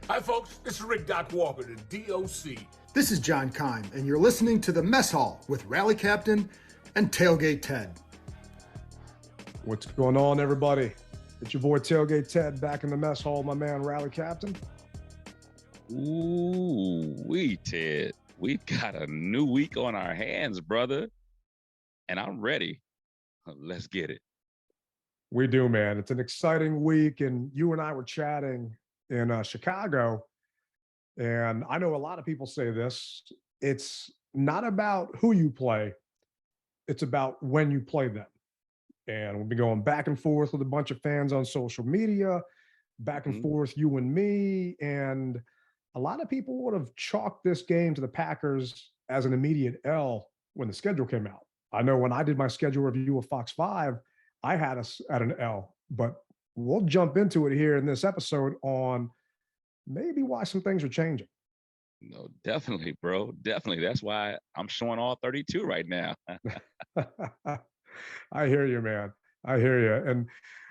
Hi, folks. This is Rick Doc Walker, the DOC. This is John Kime, and you're listening to the Mess Hall with Rally Captain and Tailgate Ted. What's going on, everybody? It's your boy Tailgate Ted back in the Mess Hall, my man Rally Captain. Ooh, Ted. We've got a new week on our hands, brother. And I'm ready. Let's get it. We do, man. It's an exciting week, and you and I were chatting in Chicago, and I know a lot of people say this. It's not about who you play. It's about when you play them. And we'll be going back and forth with a bunch of fans on social media, back and forth, you and me. And a lot of people would have chalked this game to the Packers as an immediate L when the schedule came out. I know when I did my schedule review of Fox 5, I had us at an L, but we'll jump into it here in this episode on maybe why some things are changing. No, definitely, bro. Definitely. That's why I'm showing all 32 right now. I hear you, man. I hear you. And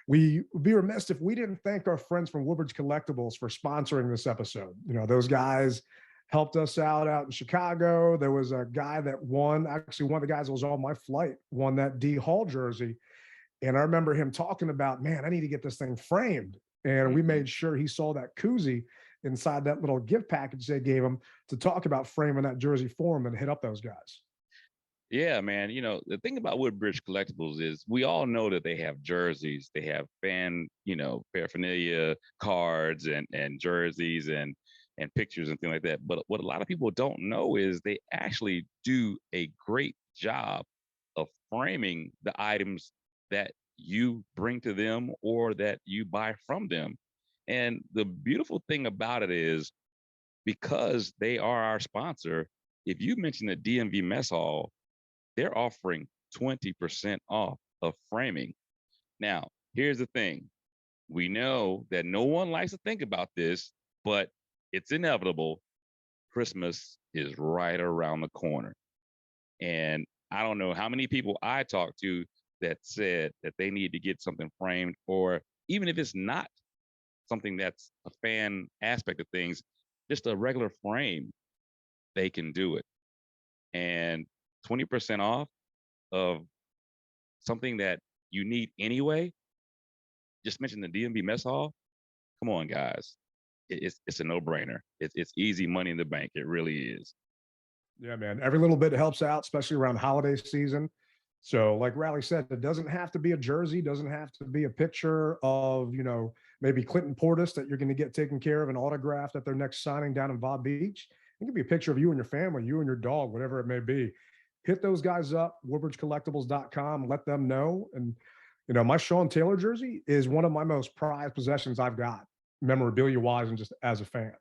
we would be remiss if we didn't thank our friends from Woodbridge Collectibles for sponsoring this episode. You know, those guys helped us out in Chicago. There was a guy that won, actually one of the guys that was on my flight, won that D Hall jersey. And I remember him talking about, man, I need to get this thing framed. And we made sure he saw that koozie inside that little gift package they gave him to talk about framing that jersey for him and hit up those guys. Yeah, man. You know, the thing about Woodbridge Collectibles is we all know that they have jerseys, they have fan, paraphernalia, cards and jerseys and pictures and things like that. But what a lot of people don't know is they actually do a great job of framing the items that you bring to them or that you buy from them. And the beautiful thing about it is because they are our sponsor, if you mention the DMV Mess Hall, they're offering 20% off of framing. Now, here's the thing. We know that no one likes to think about this, but it's inevitable. Christmas is right around the corner. And I don't know how many people I talked to that said that they need to get something framed, or even if it's not something that's a fan aspect of things, just a regular frame, they can do it. And 20% off of something that you need anyway, just mention the DMV Mess Hall. Come on, guys. It's a no-brainer. It's easy money in the bank. It really is. Yeah, man. Every little bit helps out, especially around the holiday season. So like Rally said, it doesn't have to be a jersey, doesn't have to be a picture of, maybe Clinton Portis that you're going to get taken care of and autographed at their next signing down in Bob Beach. It can be a picture of you and your family, you and your dog, whatever it may be. Hit those guys up, woodbridgecollectibles.com, let them know. And, my Sean Taylor jersey is one of my most prized possessions I've got, memorabilia-wise and just as a fan.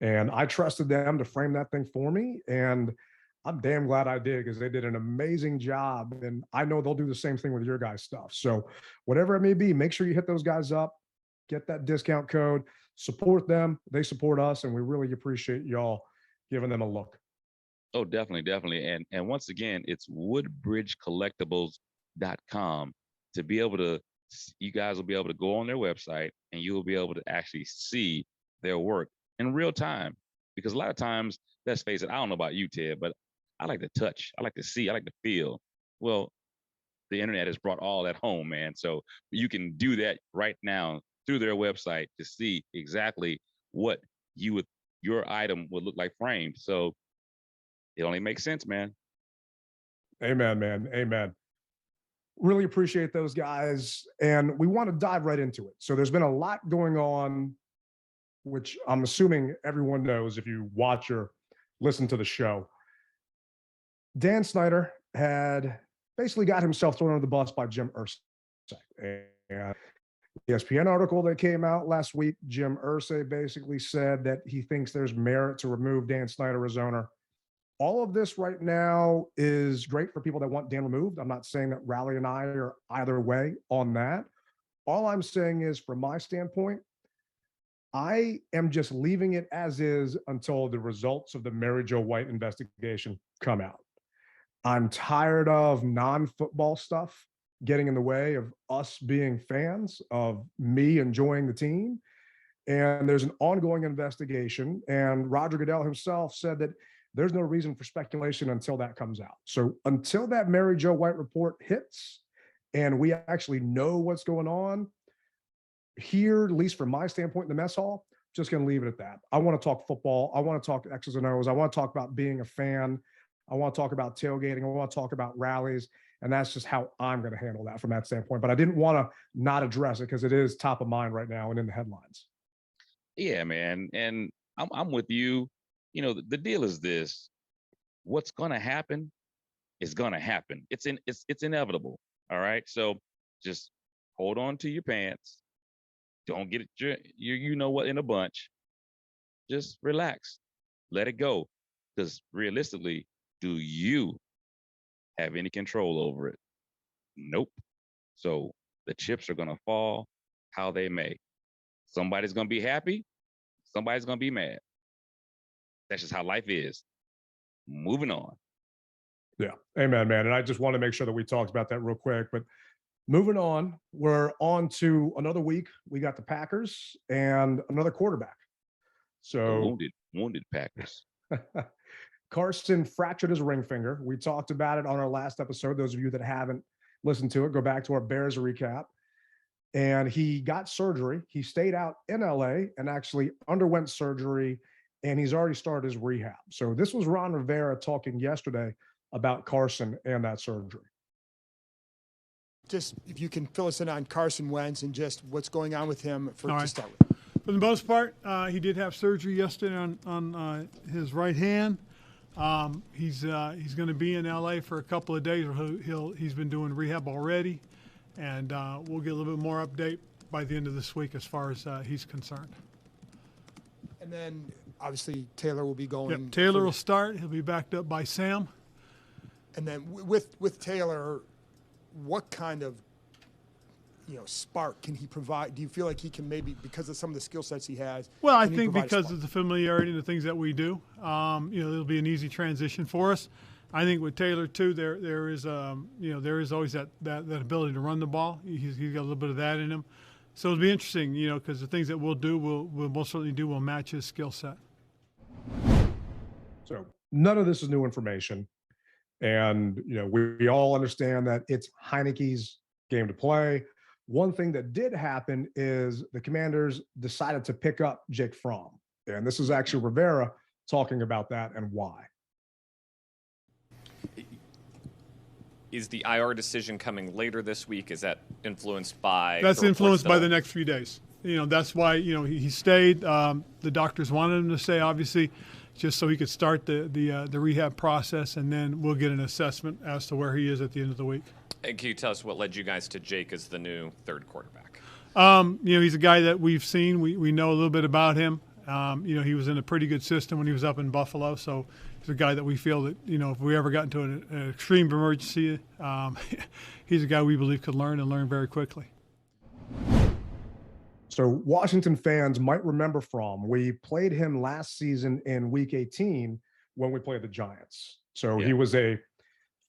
And I trusted them to frame that thing for me. And I'm damn glad I did because they did an amazing job. And I know they'll do the same thing with your guys' stuff. So whatever it may be, make sure you hit those guys up, get that discount code, support them. They support us. And we really appreciate y'all giving them a look. Oh, definitely, definitely. And once again, it's woodbridgecollectibles.com to be able to, you guys will be able to go on their website and you will be able to actually see their work in real time. Because a lot of times, let's face it, I don't know about you, Ted, but I like to touch, I like to see, I like to feel. Well, the internet has brought all that home, man. So you can do that right now through their website to see exactly what your item would look like framed. So it only makes sense, man. Amen, man. Amen. Really appreciate those guys. And we want to dive right into it. So there's been a lot going on, which I'm assuming everyone knows if you watch or listen to the show. Dan Snyder had basically got himself thrown under the bus by Jim Irsay. And ESPN article that came out last week, Jim Irsay basically said that he thinks there's merit to remove Dan Snyder as owner. All of this right now is great for people that want Dan removed. I'm not saying that Rally and I are either way on that. All I'm saying is, from my standpoint, I am just leaving it as is until the results of the Mary Jo White investigation come out. I'm tired of non-football stuff getting in the way of us being fans, of me enjoying the team. and there's an ongoing investigation. And Roger Goodell himself said that there's no reason for speculation until that comes out. So until that Mary Jo White report hits and we actually know what's going on here, at least from my standpoint in the mess hall, just going to leave it at that. I want to talk football. I want to talk X's and O's. I want to talk about being a fan. I want to talk about tailgating. I want to talk about rallies. And that's just how I'm going to handle that from that standpoint. But I didn't want to not address it because it is top of mind right now and in the headlines. Yeah, man. And I'm with you. You know, the deal is this: what's going to happen is going to happen. It's inevitable. All right. So just hold on to your pants. Don't get it, you know what, in a bunch. Just relax. Let it go. Because realistically, do you have any control over it? Nope. So the chips are going to fall how they may. Somebody's going to be happy. Somebody's going to be mad. That's just how life is. Moving on. Yeah. Amen, man. And I just want to make sure that we talked about that real quick. But moving on, we're on to another week. We got the Packers and another quarterback. So wounded Packers. Carson fractured his ring finger. We talked about it on our last episode. Those of you that haven't listened to it, go back to our Bears recap. And he got surgery. He stayed out in LA and actually underwent surgery, and he's already started his rehab. So this was Ron Rivera talking yesterday about Carson and that surgery. Just if you can fill us in on Carson Wentz and just what's going on with him to start with. For the most part, he did have surgery yesterday on his right hand. He's going to be in LA for a couple of days. He's been doing rehab already, and we'll get a little bit more update by the end of this week as far as he's concerned. And then obviously Taylor will be going. Yep, Taylor will start. He'll be backed up by Sam. And then with Taylor, what kind of spark can he provide? Do you feel like he can, maybe because of some of the skill sets he has? Well, I think because of the familiarity and the things that we do, it'll be an easy transition for us. I think with Taylor too, there is always that ability to run the ball. He's got a little bit of that in him. So it'll be interesting, because the things that we'll do, we'll most certainly do will match his skill set. So none of this is new information. And, we all understand that it's Heinicke's game to play. One thing that did happen is the Commanders decided to pick up Jake Fromm. And this is actually Rivera talking about that and why. Is the IR decision coming later this week? Is that influenced by? That's influenced by the next few days. That's why, he stayed. The doctors wanted him to stay, obviously, just so he could start the rehab process, and then we'll get an assessment as to where he is at the end of the week. And can you tell us what led you guys to Jake as the new third quarterback? He's a guy that we've seen. We know a little bit about him. He was in a pretty good system when he was up in Buffalo, so he's a guy that we feel that, if we ever got into an extreme emergency, he's a guy we believe could learn very quickly. So Washington fans might remember Fromm. We played him last season in Week 18 when we played the Giants. So He was a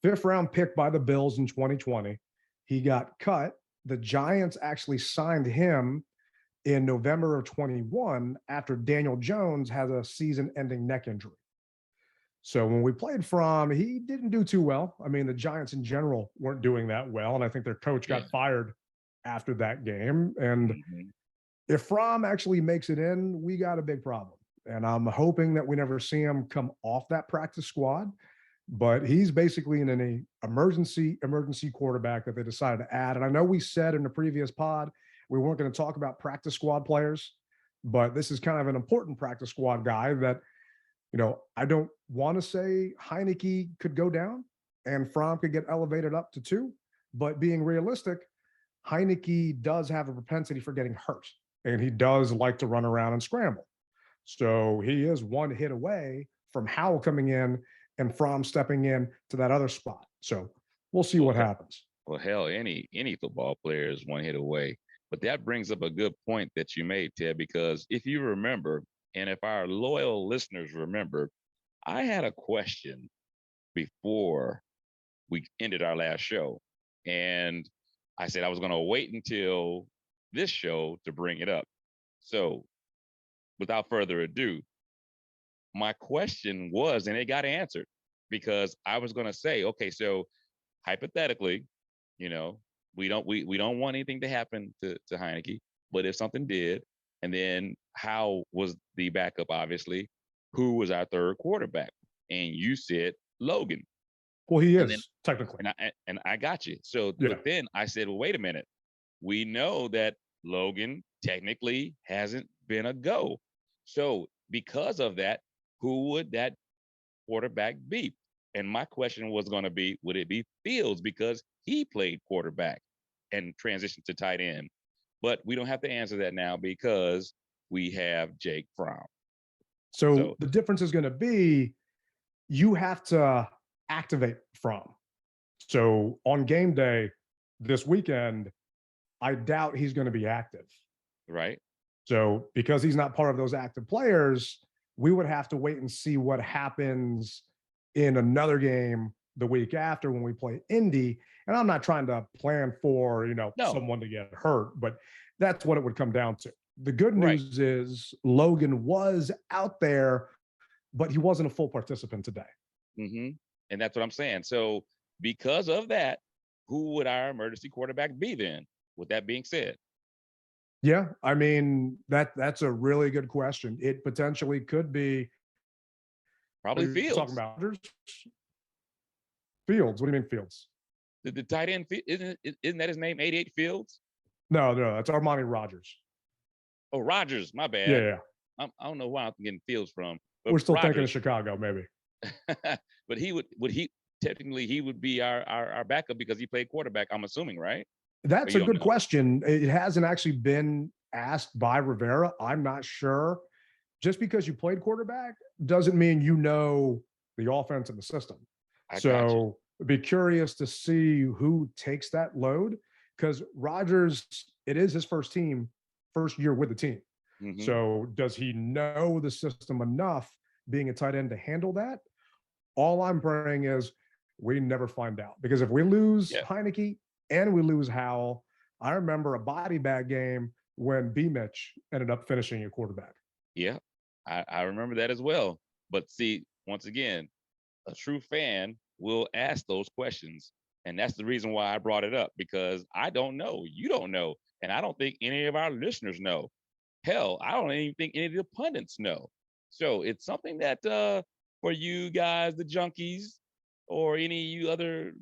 fifth-round pick by the Bills in 2020. He got cut. The Giants actually signed him in November of 21 after Daniel Jones had a season-ending neck injury. So when we played Fromm, he didn't do too well. I mean, the Giants in general weren't doing that well, and I think their coach got fired after that game. And if Fromm actually makes it in, we got a big problem. And I'm hoping that we never see him come off that practice squad. But he's basically in an emergency quarterback that they decided to add. And I know we said in the previous pod we weren't going to talk about practice squad players, but this is kind of an important practice squad guy that, I don't want to say Heinicke could go down and Fromm could get elevated up to 2, but being realistic, Heinicke does have a propensity for getting hurt, and he does like to run around and scramble. So he is one hit away from Howell coming in and Fromm stepping in to that other spot. So we'll see what happens. Well, hell, any football player is one hit away. But that brings up a good point that you made, Ted, because if you remember, and if our loyal listeners remember, I had a question before we ended our last show. And I said I was going to wait until this show to bring it up. So without further ado, my question was, and it got answered, because I was going to say, okay, so hypothetically, you know, we don't want anything to happen to Heinicke, but if something did, and then how was the backup? Obviously, who was our third quarterback? And you said Logan. Well, he is then, technically, and I got you. So, yeah. But then I said, well, wait a minute. We know that Logan technically hasn't been a go. So because of that, who would that quarterback be? And my question was going to be, would it be Fields, because he played quarterback and transitioned to tight end? But we don't have to answer that now because we have Jake Fromm. So the difference is going to be, you have to activate Fromm. So on game day this weekend, I doubt he's going to be active. Right. So because he's not part of those active players, we would have to wait and see what happens in another game the week after when we play Indy. And I'm not trying to plan for, someone to get hurt, but that's what it would come down to. The good news is Logan was out there, but he wasn't a full participant today. Mm-hmm. And that's what I'm saying. So because of that, who would our emergency quarterback be then? With that being said. Yeah, I mean, that's a really good question. It potentially could be probably Fields. Talking about Fields. What do you mean Fields? The tight end, isn't that his name, 88 Fields? No, that's Armani Rogers. Oh, Rogers, my bad. Yeah. I don't know where I'm getting Fields from. We're still thinking of Chicago, maybe. But he would be our backup because he played quarterback, I'm assuming, right? That's a good question. It hasn't actually been asked by Rivera. I'm not sure. Just because you played quarterback doesn't mean you know the offense and the system. So I'd be curious to see who takes that load, because Rodgers, it is his first year with the team. Mm-hmm. So does he know the system enough, being a tight end, to handle that? All I'm praying is we never find out, because if we lose Heinicke and we lose Howell, I remember a body bag game when B. Mitch ended up finishing a quarterback. Yeah, I remember that as well. But see, once again, a true fan will ask those questions. And that's the reason why I brought it up, because I don't know. You don't know. And I don't think any of our listeners know. Hell, I don't even think any of the pundits know. So it's something that for you guys, the junkies, or any of you other,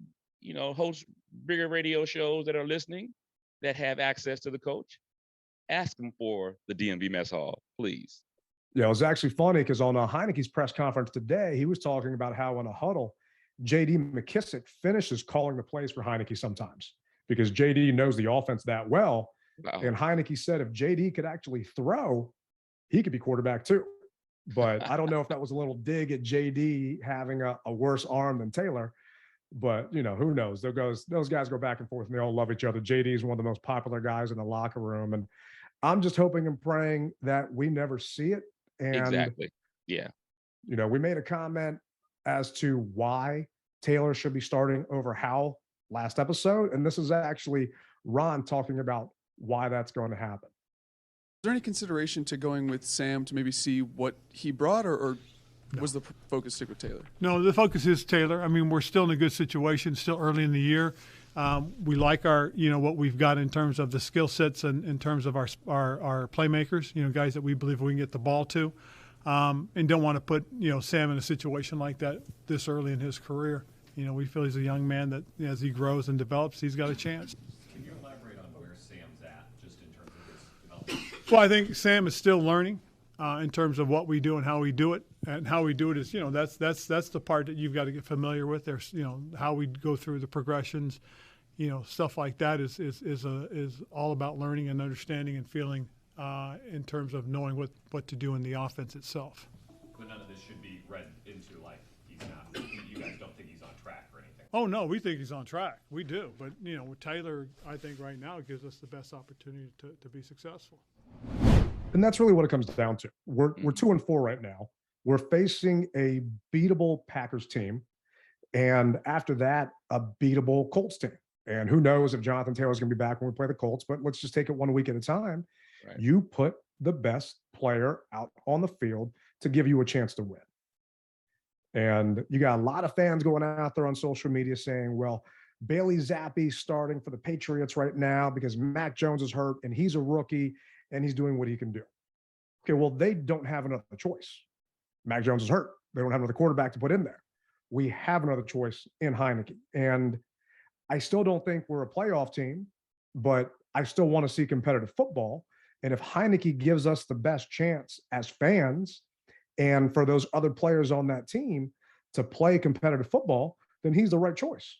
hosts, bigger radio shows that are listening that have access to the coach, ask them for the DMV Mess Hall, please. Yeah, it was actually funny because on Heinicke's press conference today, he was talking about how in a huddle, J.D. McKissick finishes calling the plays for Heinicke sometimes, because J.D. knows the offense that well. Wow. And Heinicke said if J.D. could actually throw, he could be quarterback too. But I don't know if that was a little dig at J.D. having a worse arm than Taylor. But, who knows? Those guys go back and forth and they all love each other. J.D. is one of the most popular guys in the locker room. And I'm just hoping and praying that we never see it. And, exactly. Yeah. We made a comment as to why Taylor should be starting over Howell last episode. And this is actually Ron talking about why that's going to happen. Is there any consideration to going with Sam to maybe see what he brought, or was the focus stick with Taylor? No, the focus is Taylor. I mean, we're still in a good situation, still early in the year. We like our, what we've got in terms of the skill sets and in terms of our playmakers, guys that we believe we can get the ball to, and don't want to put, Sam in a situation like that this early in his career. We feel he's a young man that as he grows and develops, he's got a chance. Can you elaborate on where Sam's at, just in terms of his development? Well, I think Sam is still learning in terms of what we do and how we do it. And how we do it is, that's the part that you've got to get familiar with. There's, how we go through the progressions, stuff like that is all about learning and understanding and feeling in terms of knowing what to do in the offense itself. But none of this should be read into like he's not. You guys don't think he's on track or anything? Oh no, we think he's on track. We do, but with Taylor, I think right now it gives us the best opportunity to be successful. And that's really what it comes down to. We're 2-4 right now. We're facing a beatable Packers team, and after that, a beatable Colts team. And who knows if Jonathan Taylor's going to be back when we play the Colts, but let's just take it 1 week at a time. Right. You put the best player out on the field to give you a chance to win. And you got a lot of fans going out there on social media saying, well, Bailey Zappe's starting for the Patriots right now because Mac Jones is hurt and he's a rookie and he's doing what he can do. Okay, well, they don't have another choice. Mac Jones is hurt. They don't have another quarterback to put in there. We have another choice in Heinicke. And I still don't think we're a playoff team, but I still want to see competitive football. And if Heinicke gives us the best chance as fans and for those other players on that team to play competitive football, then he's the right choice.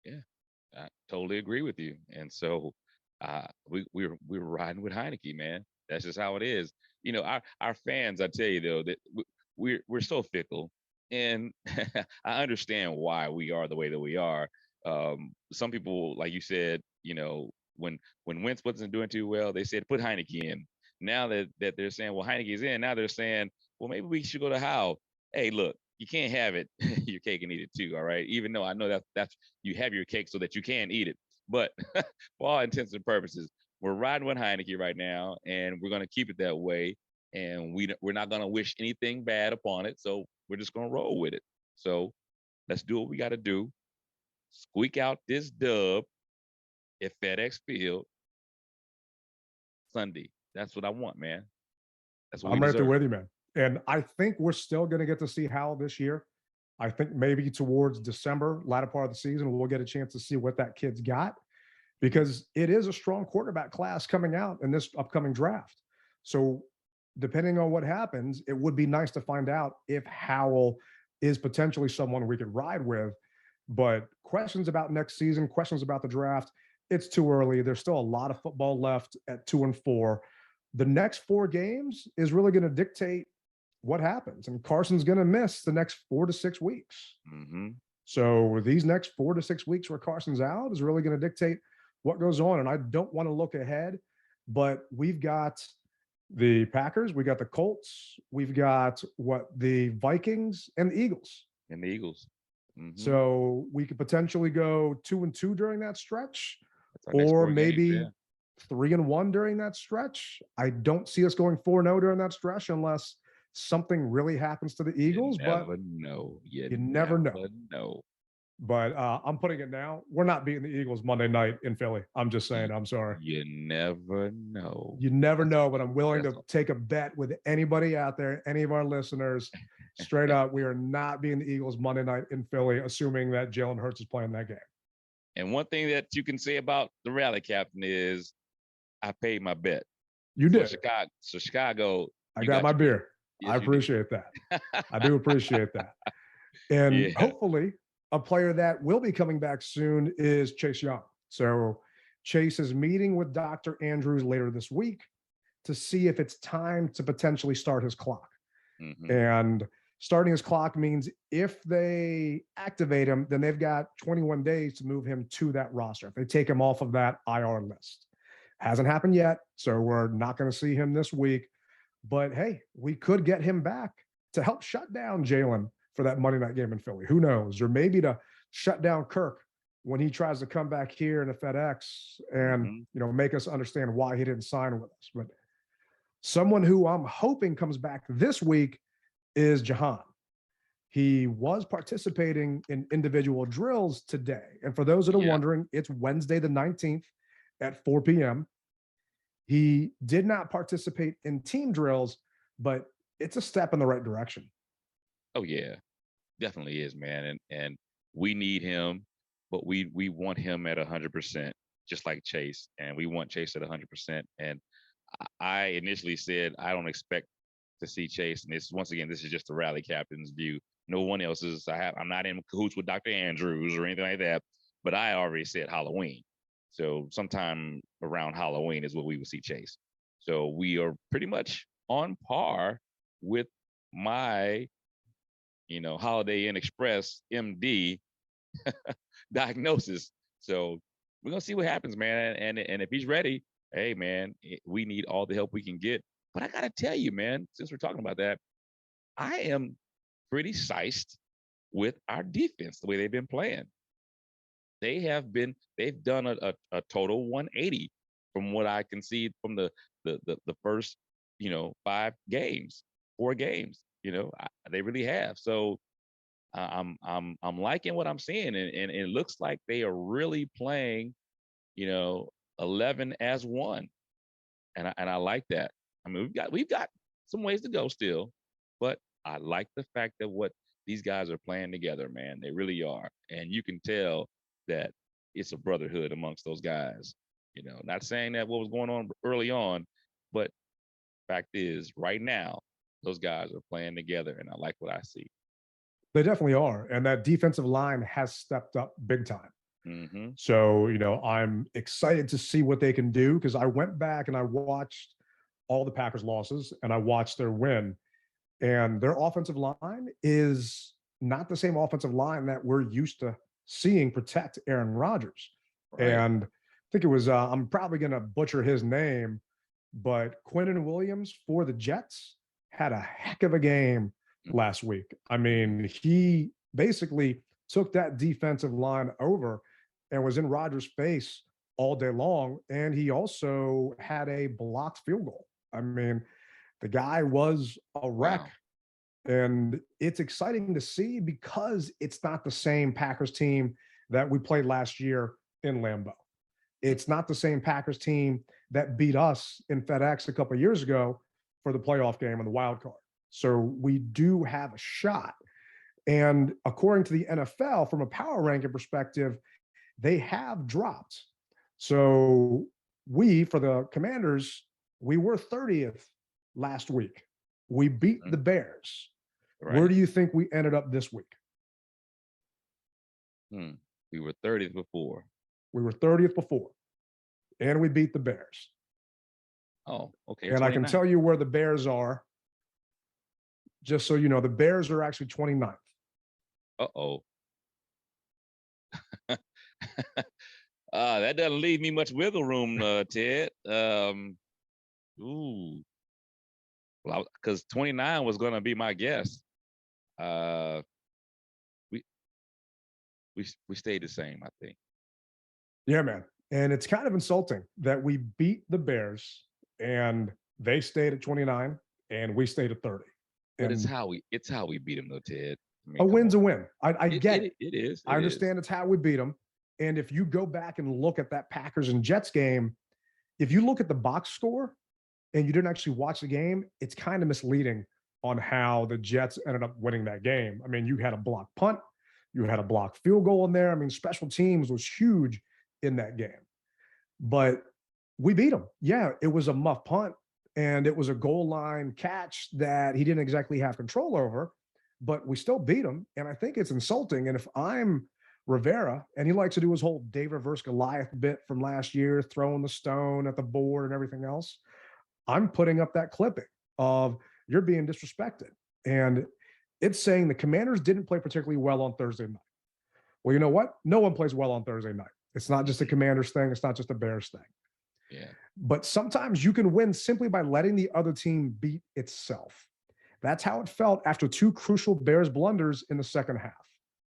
Yeah, I totally agree with you. And so we're riding with Heinicke, man. That's just how it is. You know, our fans, I tell you though, that we're so fickle, and I understand why we are the way that we are. Some people, like you said, you know, when Wentz wasn't doing too well, they said put Heinicke in. Now that they're saying, well, Heinicke's in, now they're saying, well, maybe we should go to Howell. Hey, look, you can't have it, your cake and eat it too, all right? Even though I know that's you have your cake so that you can eat it. But for all intents and purposes, we're riding with Heinicke right now, and we're going to keep it that way. And we're not going to wish anything bad upon it. So we're just going to roll with it. So let's do what we got to do. Squeak out this dub at FedEx Field Sunday. That's what I want, man. That's what I'm right there with you, man. And I think we're still going to get to see Howell this year. I think maybe towards December, latter part of the season, we'll get a chance to see what that kid's got, because it is a strong quarterback class coming out in this upcoming draft. So depending on what happens, it would be nice to find out if Howell is potentially someone we could ride with. But questions about next season, questions about the draft, it's too early. There's still a lot of football left at 2-4. The next 4 games is really going to dictate what happens. And Carson's going to miss the next 4 to 6 weeks. Mm-hmm. So these next 4 to 6 weeks where Carson's out is really going to dictate what goes on. And I don't want to look ahead, but we've got the Packers, we got the Colts, we've got the Vikings and the Eagles. Mm-hmm. So we could potentially go 2-2 during that stretch, or maybe 3-1 during that stretch. I don't see us going 4-0 during that stretch unless something really happens to the Eagles. You never know. But I'm putting it now. We're not beating the Eagles Monday night in Philly. I'm just saying. I'm sorry. You never know. You never know, but I'm willing to take a bet with anybody out there, any of our listeners. Straight up, we are not beating the Eagles Monday night in Philly, assuming that Jalen Hurts is playing that game. And one thing that you can say about the rally, Captain, is I paid my bet. You did. Chicago. I got my beer. Yes, I appreciate that. I do appreciate that. And hopefully a player that will be coming back soon is Chase Young. So Chase is meeting with Dr. Andrews later this week to see if it's time to potentially start his clock. Mm-hmm. And starting his clock means if they activate him, then they've got 21 days to move him to that roster. If they take him off of that IR list. Hasn't happened yet, so we're not going to see him this week. But hey, we could get him back to help shut down Jalen for that Monday night game in Philly. Who knows? Or maybe to shut down Kirk when he tries to come back here in the FedEx and make us understand why he didn't sign with us. But someone who I'm hoping comes back this week is Jahan. He was participating in individual drills today. And for those that are wondering, it's Wednesday the 19th at 4 p.m. He did not participate in team drills, but it's a step in the right direction. Oh, yeah, definitely is, man. And we need him, but we want him at 100%, just like Chase. And we want Chase at 100%. And I initially said I don't expect to see Chase. And this is just the rally captain's view. No one else's. I'm not in cahoots with Dr. Andrews or anything like that. But I already said Halloween. So sometime around Halloween is what we will see Chase. So we are pretty much on par with my, Holiday Inn Express MD diagnosis. So we're gonna see what happens, man. And if he's ready, hey, man, we need all the help we can get. But I gotta tell you, man, since we're talking about that, I am pretty psyched with our defense, the way they've been playing. They've done a total 180 from what I can see from the the first, 4 games. They really have. So I'm liking what I'm seeing, and it looks like they are really playing, 11 as one, and I like that. I mean, we've got some ways to go still, but I like the fact that what these guys are playing together, man. They really are, and you can tell that it's a brotherhood amongst those guys. Not saying that what was going on early on, but fact is, right now, those guys are playing together, and I like what I see. They definitely are. And that defensive line has stepped up big time. Mm-hmm. So, I'm excited to see what they can do, because I went back and I watched all the Packers losses and I watched their win. And their offensive line is not the same offensive line that we're used to seeing protect Aaron Rodgers. Right. And I think it was, I'm probably going to butcher his name, but Quinnen Williams for the Jets had a heck of a game last week. I mean, he basically took that defensive line over and was in Rodgers' face all day long. And he also had a blocked field goal. I mean, the guy was a wreck. Wow. And it's exciting to see, because it's not the same Packers team that we played last year in Lambeau. It's not the same Packers team that beat us in FedEx a couple of years ago for the playoff game and the wild card. So we do have a shot. And according to the NFL, from a power ranking perspective, they have dropped. So we, for the Commanders, we were 30th last week. We beat the Bears. Right. Where do you think we ended up this week? We were 30th before. We were 30th before. And we beat the Bears. Oh, okay. And 29. I can tell you where the Bears are. Just so you know, the Bears are actually 29th. Uh-oh. That doesn't leave me much wiggle room, Ted. Well, because 29 was going to be my guess. We stayed the same, I think. Yeah, man. And it's kind of insulting that we beat the Bears and they stayed at 29 and we stayed at 30. But it's how we beat them, though, Ted. I mean, a win's a win. I get it. It is. I understand it's how we beat them. And if you go back and look at that Packers and Jets game, if you look at the box score and you didn't actually watch the game, it's kind of misleading on how the Jets ended up winning that game. I mean, you had a blocked punt, you had a blocked field goal in there. I mean, special teams was huge in that game. But we beat them. Yeah, it was a muff punt and it was a goal line catch that he didn't exactly have control over, but we still beat him. And I think it's insulting. And if I'm Rivera, and he likes to do his whole David versus Goliath bit from last year, throwing the stone at the board and everything else, I'm putting up that clipping of you're being disrespected. And it's saying the Commanders didn't play particularly well on Thursday night. Well, you know what? No one plays well on Thursday night. It's not just a Commanders thing. It's not just a Bears thing. Yeah. But sometimes you can win simply by letting the other team beat itself. That's how it felt after 2 crucial Bears blunders in the second half.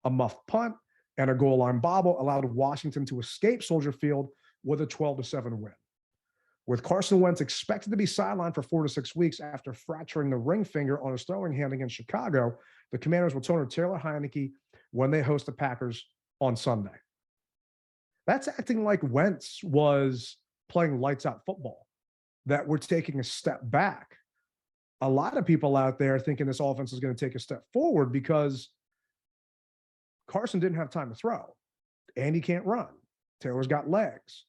A muffed punt and a goal line bobble allowed Washington to escape Soldier Field with a 12-7 win. With Carson Wentz expected to be sidelined for 4 to 6 weeks after fracturing the ring finger on his throwing hand against Chicago, the Commanders will turn to Taylor Heinicke when they host the Packers on Sunday. That's acting like Wentz was playing lights out football, that we're taking a step back. A lot of people out there thinking this offense is going to take a step forward because Carson didn't have time to throw. Andy can't run. Taylor's got legs.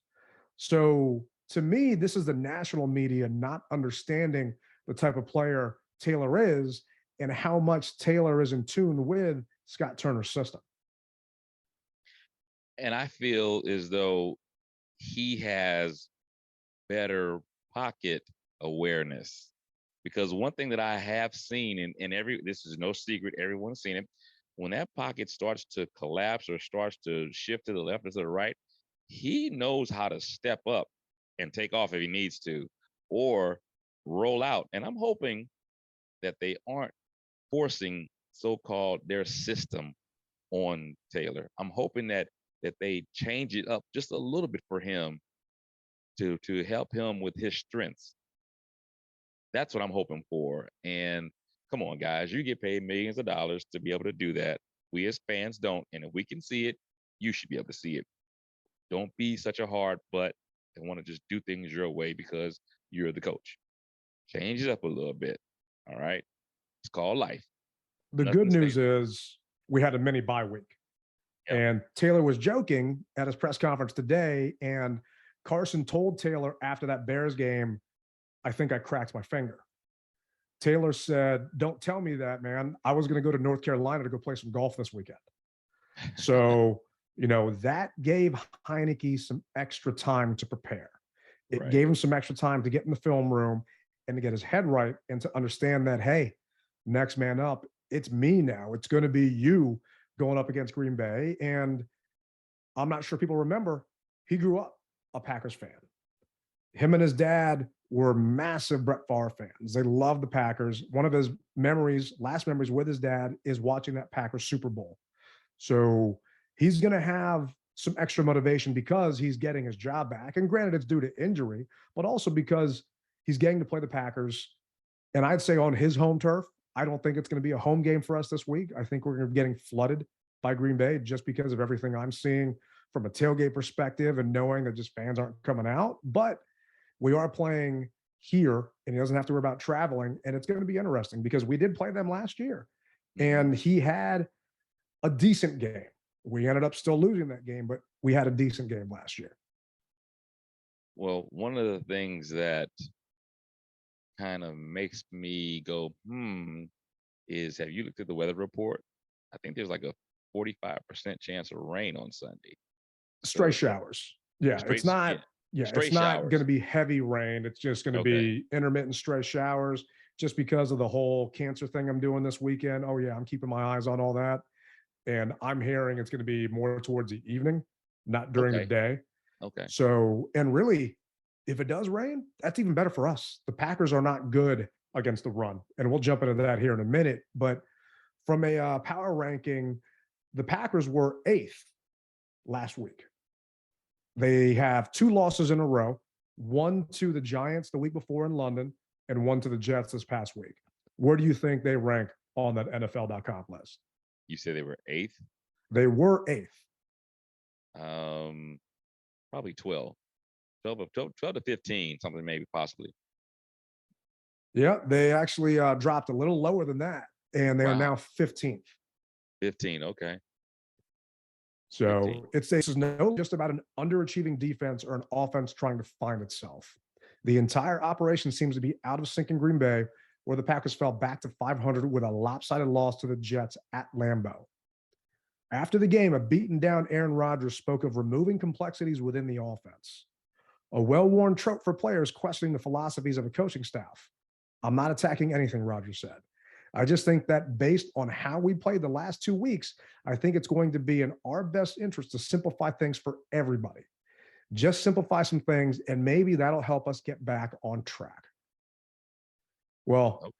So to me, this is the national media not understanding the type of player Taylor is and how much Taylor is in tune with Scott Turner's system. And I feel as though he has better pocket awareness, because one thing that I have seen, and this is no secret, everyone's seen it, when that pocket starts to collapse or starts to shift to the left or to the right, he knows how to step up and take off if he needs to, or roll out. And I'm hoping that they aren't forcing so-called their system on Taylor. I'm hoping that they change it up just a little bit for him to help him with his strengths. That's what I'm hoping for. And come on, guys, you get paid millions of dollars to be able to do that. We as fans don't. And if we can see it, you should be able to see it. Don't be such a hard butt and want to just do things your way because you're the coach. Change it up a little bit. All right. It's called life. The good news is we had a mini bye week. Yep. And Taylor was joking at his press conference today. And Carson told Taylor after that Bears game, I think I cracked my finger. Taylor said, don't tell me that, man. I was going to go to North Carolina to go play some golf this weekend. So, that gave Heinicke some extra time to prepare. It gave him some extra time to get in the film room and to get his head right and to understand that, hey, next man up, it's me now. It's going to be you going up against Green Bay. And I'm not sure people remember, he grew up a Packers fan. Him and his dad were massive Brett Favre fans. They loved the Packers. One of his last memories with his dad is watching that Packers Super Bowl. So he's going to have some extra motivation because he's getting his job back. And granted, it's due to injury, but also because he's getting to play the Packers. And I'd say on his home turf, I don't think it's going to be a home game for us this week. I think we're going to be getting flooded by Green Bay just because of everything I'm seeing from a tailgate perspective and knowing that just fans aren't coming out. But we are playing here and he doesn't have to worry about traveling. And it's going to be interesting because we did play them last year and he had a decent game. We ended up still losing that game, but we had a decent game last year. Well, one of the things that kind of makes me go, is have you looked at the weather report? I think there's like a 45% chance of rain on Sunday. Stray showers. Yeah, it's not. Yeah, it's not going to be heavy rain. It's just going to be intermittent stray showers just because of the whole cancer thing I'm doing this weekend. Oh, yeah, I'm keeping my eyes on all that. And I'm hearing it's going to be more towards the evening, not during the day. Okay. So, and really, if it does rain, that's even better for us. The Packers are not good against the run. And we'll jump into that here in a minute. But from a power ranking, the Packers were 8th last week. They have 2 losses in a row, one to the Giants the week before in London and one to the Jets this past week. Where do you think they rank on that NFL.com list? You said they were 8th? They were 8th. Probably 12 to 15, something maybe possibly. Yeah, they actually dropped a little lower than that, and they are now 15th. 15, okay. So 15. It's no just about an underachieving defense or an offense trying to find itself. The entire operation seems to be out of sync in Green Bay, where the Packers fell back to 500 with a lopsided loss to the Jets at Lambeau. After the game, a beaten down Aaron Rodgers spoke of removing complexities within the offense. A well-worn trope for players questioning the philosophies of a coaching staff. I'm not attacking anything, Rodgers said. I just think that based on how we played the last 2 weeks, I think it's going to be in our best interest to simplify things for everybody. Just simplify some things, and maybe that'll help us get back on track. Well,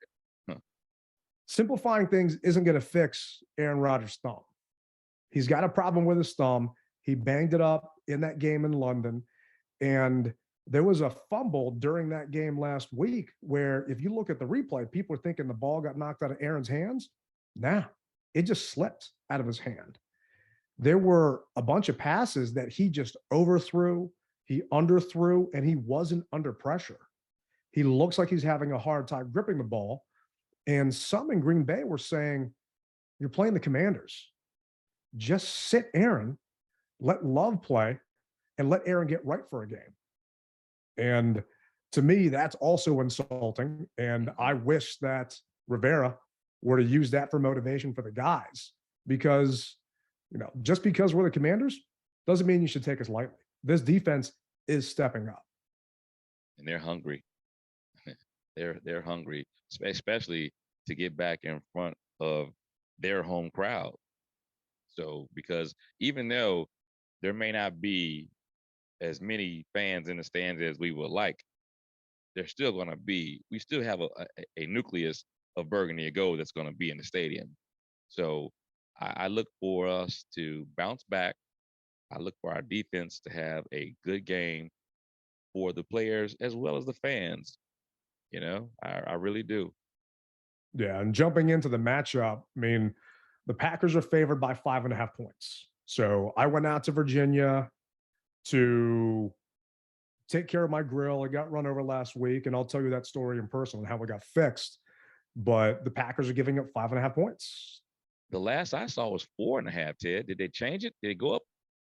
simplifying things isn't going to fix Aaron Rodgers' thumb. He's got a problem with his thumb. He banged it up in that game in London. And there was a fumble during that game last week where if you look at the replay, people are thinking the ball got knocked out of Aaron's hands. Nah, it just slipped out of his hand. There were a bunch of passes that he just overthrew, he underthrew, and he wasn't under pressure. He looks like he's having a hard time gripping the ball. And some in Green Bay were saying, you're playing the Commanders. Just sit Aaron, let Love play, and let Aaron get right for a game. And to me, that's also insulting. And I wish that Rivera were to use that for motivation for the guys, because, just because we're the Commanders doesn't mean you should take us lightly. This defense is stepping up. And they're hungry. They're hungry, especially to get back in front of their home crowd. So, because even though there may not be as many fans in the stands as we would like, there's still going to be, we still have a nucleus of burgundy and gold that's going to be in the stadium. So I look for us to bounce back. I look for our defense to have a good game for the players as well as the fans. You know, I really do. Yeah, and jumping into the matchup, I mean, the Packers are favored by 5.5 points. So I went out to Virginia to take care of my grill. I got run over last week, and I'll tell you that story in person and how it got fixed. But the Packers are giving up 5.5 points. The last I saw was 4.5, Ted. Did they change it? Did it go up?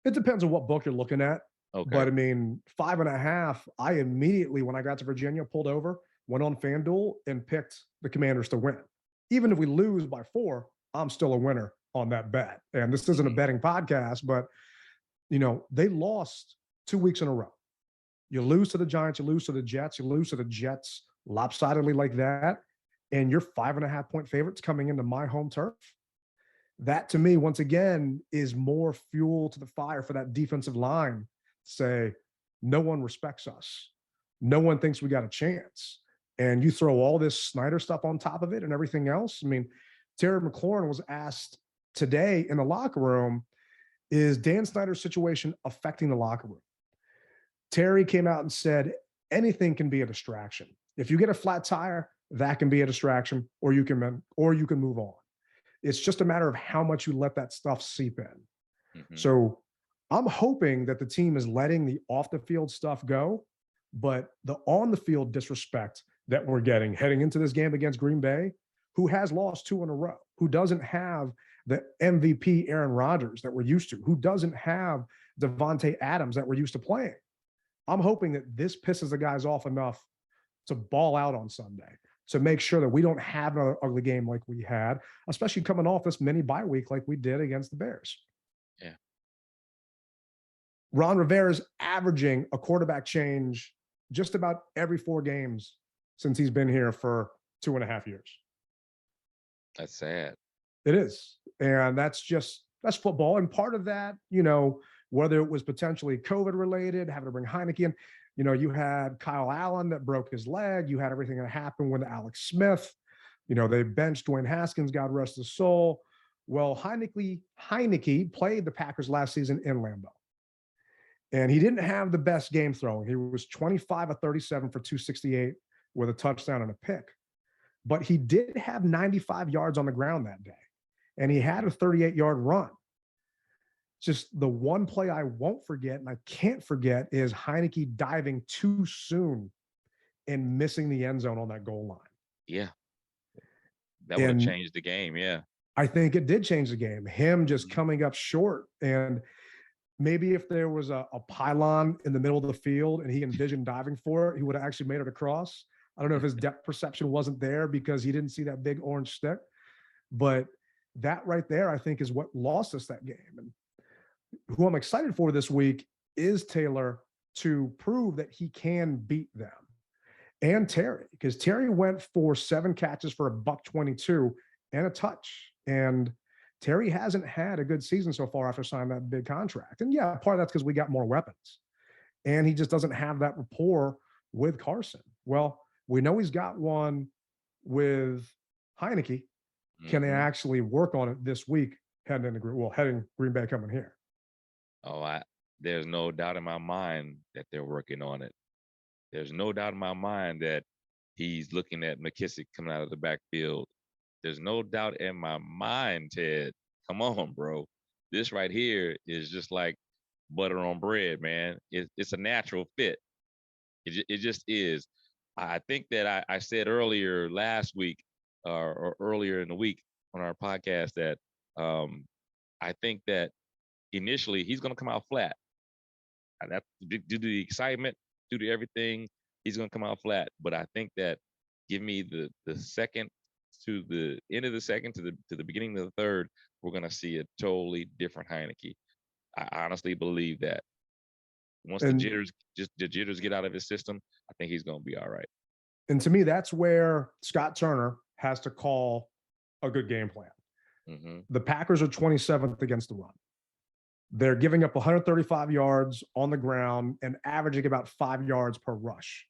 It depends on what book you're looking at. Okay. But I mean, 5.5, I immediately, when I got to Virginia, pulled over, went on FanDuel, and picked the Commanders to win. Even if we lose by 4, I'm still a winner on that bet. And this isn't a betting podcast, but, you know, they lost 2 weeks in a row. You lose to the Giants, you lose to the Jets, you lose to the Jets lopsidedly like that, and you're 5.5 point favorites coming into my home turf. That, to me, once again, is more fuel to the fire for that defensive line. Say, no one respects us. No one thinks we got a chance. And you throw all this Snyder stuff on top of it and everything else. I mean, Terry McLaurin was asked today in the locker room, is Dan Snyder's situation affecting the locker room? Terry came out and said, anything can be a distraction. If you get a flat tire, that can be a distraction, or you can move on. It's just a matter of how much you let that stuff seep in. Mm-hmm. So I'm hoping that the team is letting the off the field stuff go, but the on the field disrespect that we're getting heading into this game against Green Bay, who has lost 2 in a row, who doesn't have the MVP Aaron Rodgers that we're used to, who doesn't have Devontae Adams that we're used to playing. I'm hoping that this pisses the guys off enough to ball out on Sunday, to make sure that we don't have another ugly game like we had, especially coming off this mini bye week like we did against the Bears. Yeah. Ron Rivera's averaging a quarterback change just about every 4 games since he's been here for 2.5 years. That's sad. It is. And that's football. And part of that, you know, whether it was potentially COVID related, having to bring Heinicke in, you know, you had Kyle Allen that broke his leg. You had everything that happened with Alex Smith. You know, they benched Dwayne Haskins, God rest his soul. Well, Heinicke played the Packers last season in Lambeau. And he didn't have the best game throwing. He was 25 of 37 for 268 with a touchdown and a pick. But he did have 95 yards on the ground that day. And he had a 38-yard run. Just the one play I won't forget, and I can't forget, is Heinicke diving too soon and missing the end zone on that goal line. Yeah. That would have changed the game, yeah. I think it did change the game. Him just coming up short. And maybe if there was a pylon in the middle of the field and he envisioned diving for it, he would have actually made it across. I don't know if his depth perception wasn't there because he didn't see that big orange stick. But that right there, I think, is what lost us that game. And who I'm excited for this week is Taylor to prove that he can beat them. And Terry, because Terry went for 7 catches for $122 and a touch. And Terry hasn't had a good season so far after signing that big contract. And yeah, part of that's because we got more weapons. And he just doesn't have that rapport with Carson. Well, we know he's got one with Heinicke. Can they actually work on it this week heading Green Bay coming here? Oh, there's no doubt in my mind that they're working on it. There's no doubt in my mind that he's looking at McKissick coming out of the backfield. There's no doubt in my mind, Ted. Come on, bro. This right here is just like butter on bread, man. It's a natural fit. It just is. I think that I said earlier last week or earlier in the week on our podcast that I think that initially he's going to come out flat. That's due to the excitement, due to everything, he's going to come out flat. But I think that give me the second to the end of the second to the beginning of the third, we're going to see a totally different Heinicke. I honestly believe that. Once the jitters get out of his system, I think he's going to be all right. And to me, that's where Scott Turner has to call a good game plan. Mm-hmm. The Packers are 27th against the run. They're giving up 135 yards on the ground and averaging about 5 yards per rush.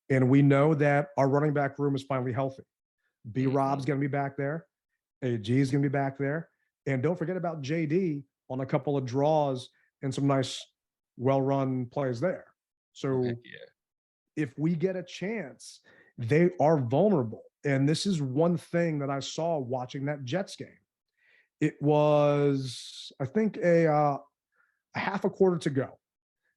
And we know that our running back room is finally healthy. B-Rob's going to be back there. AG is going to be back there. And don't forget about JD on a couple of draws and some nice, well-run plays there. So if we get a chance, they are vulnerable. And this is one thing that I saw watching that Jets game. It was, I think, a half a quarter to go.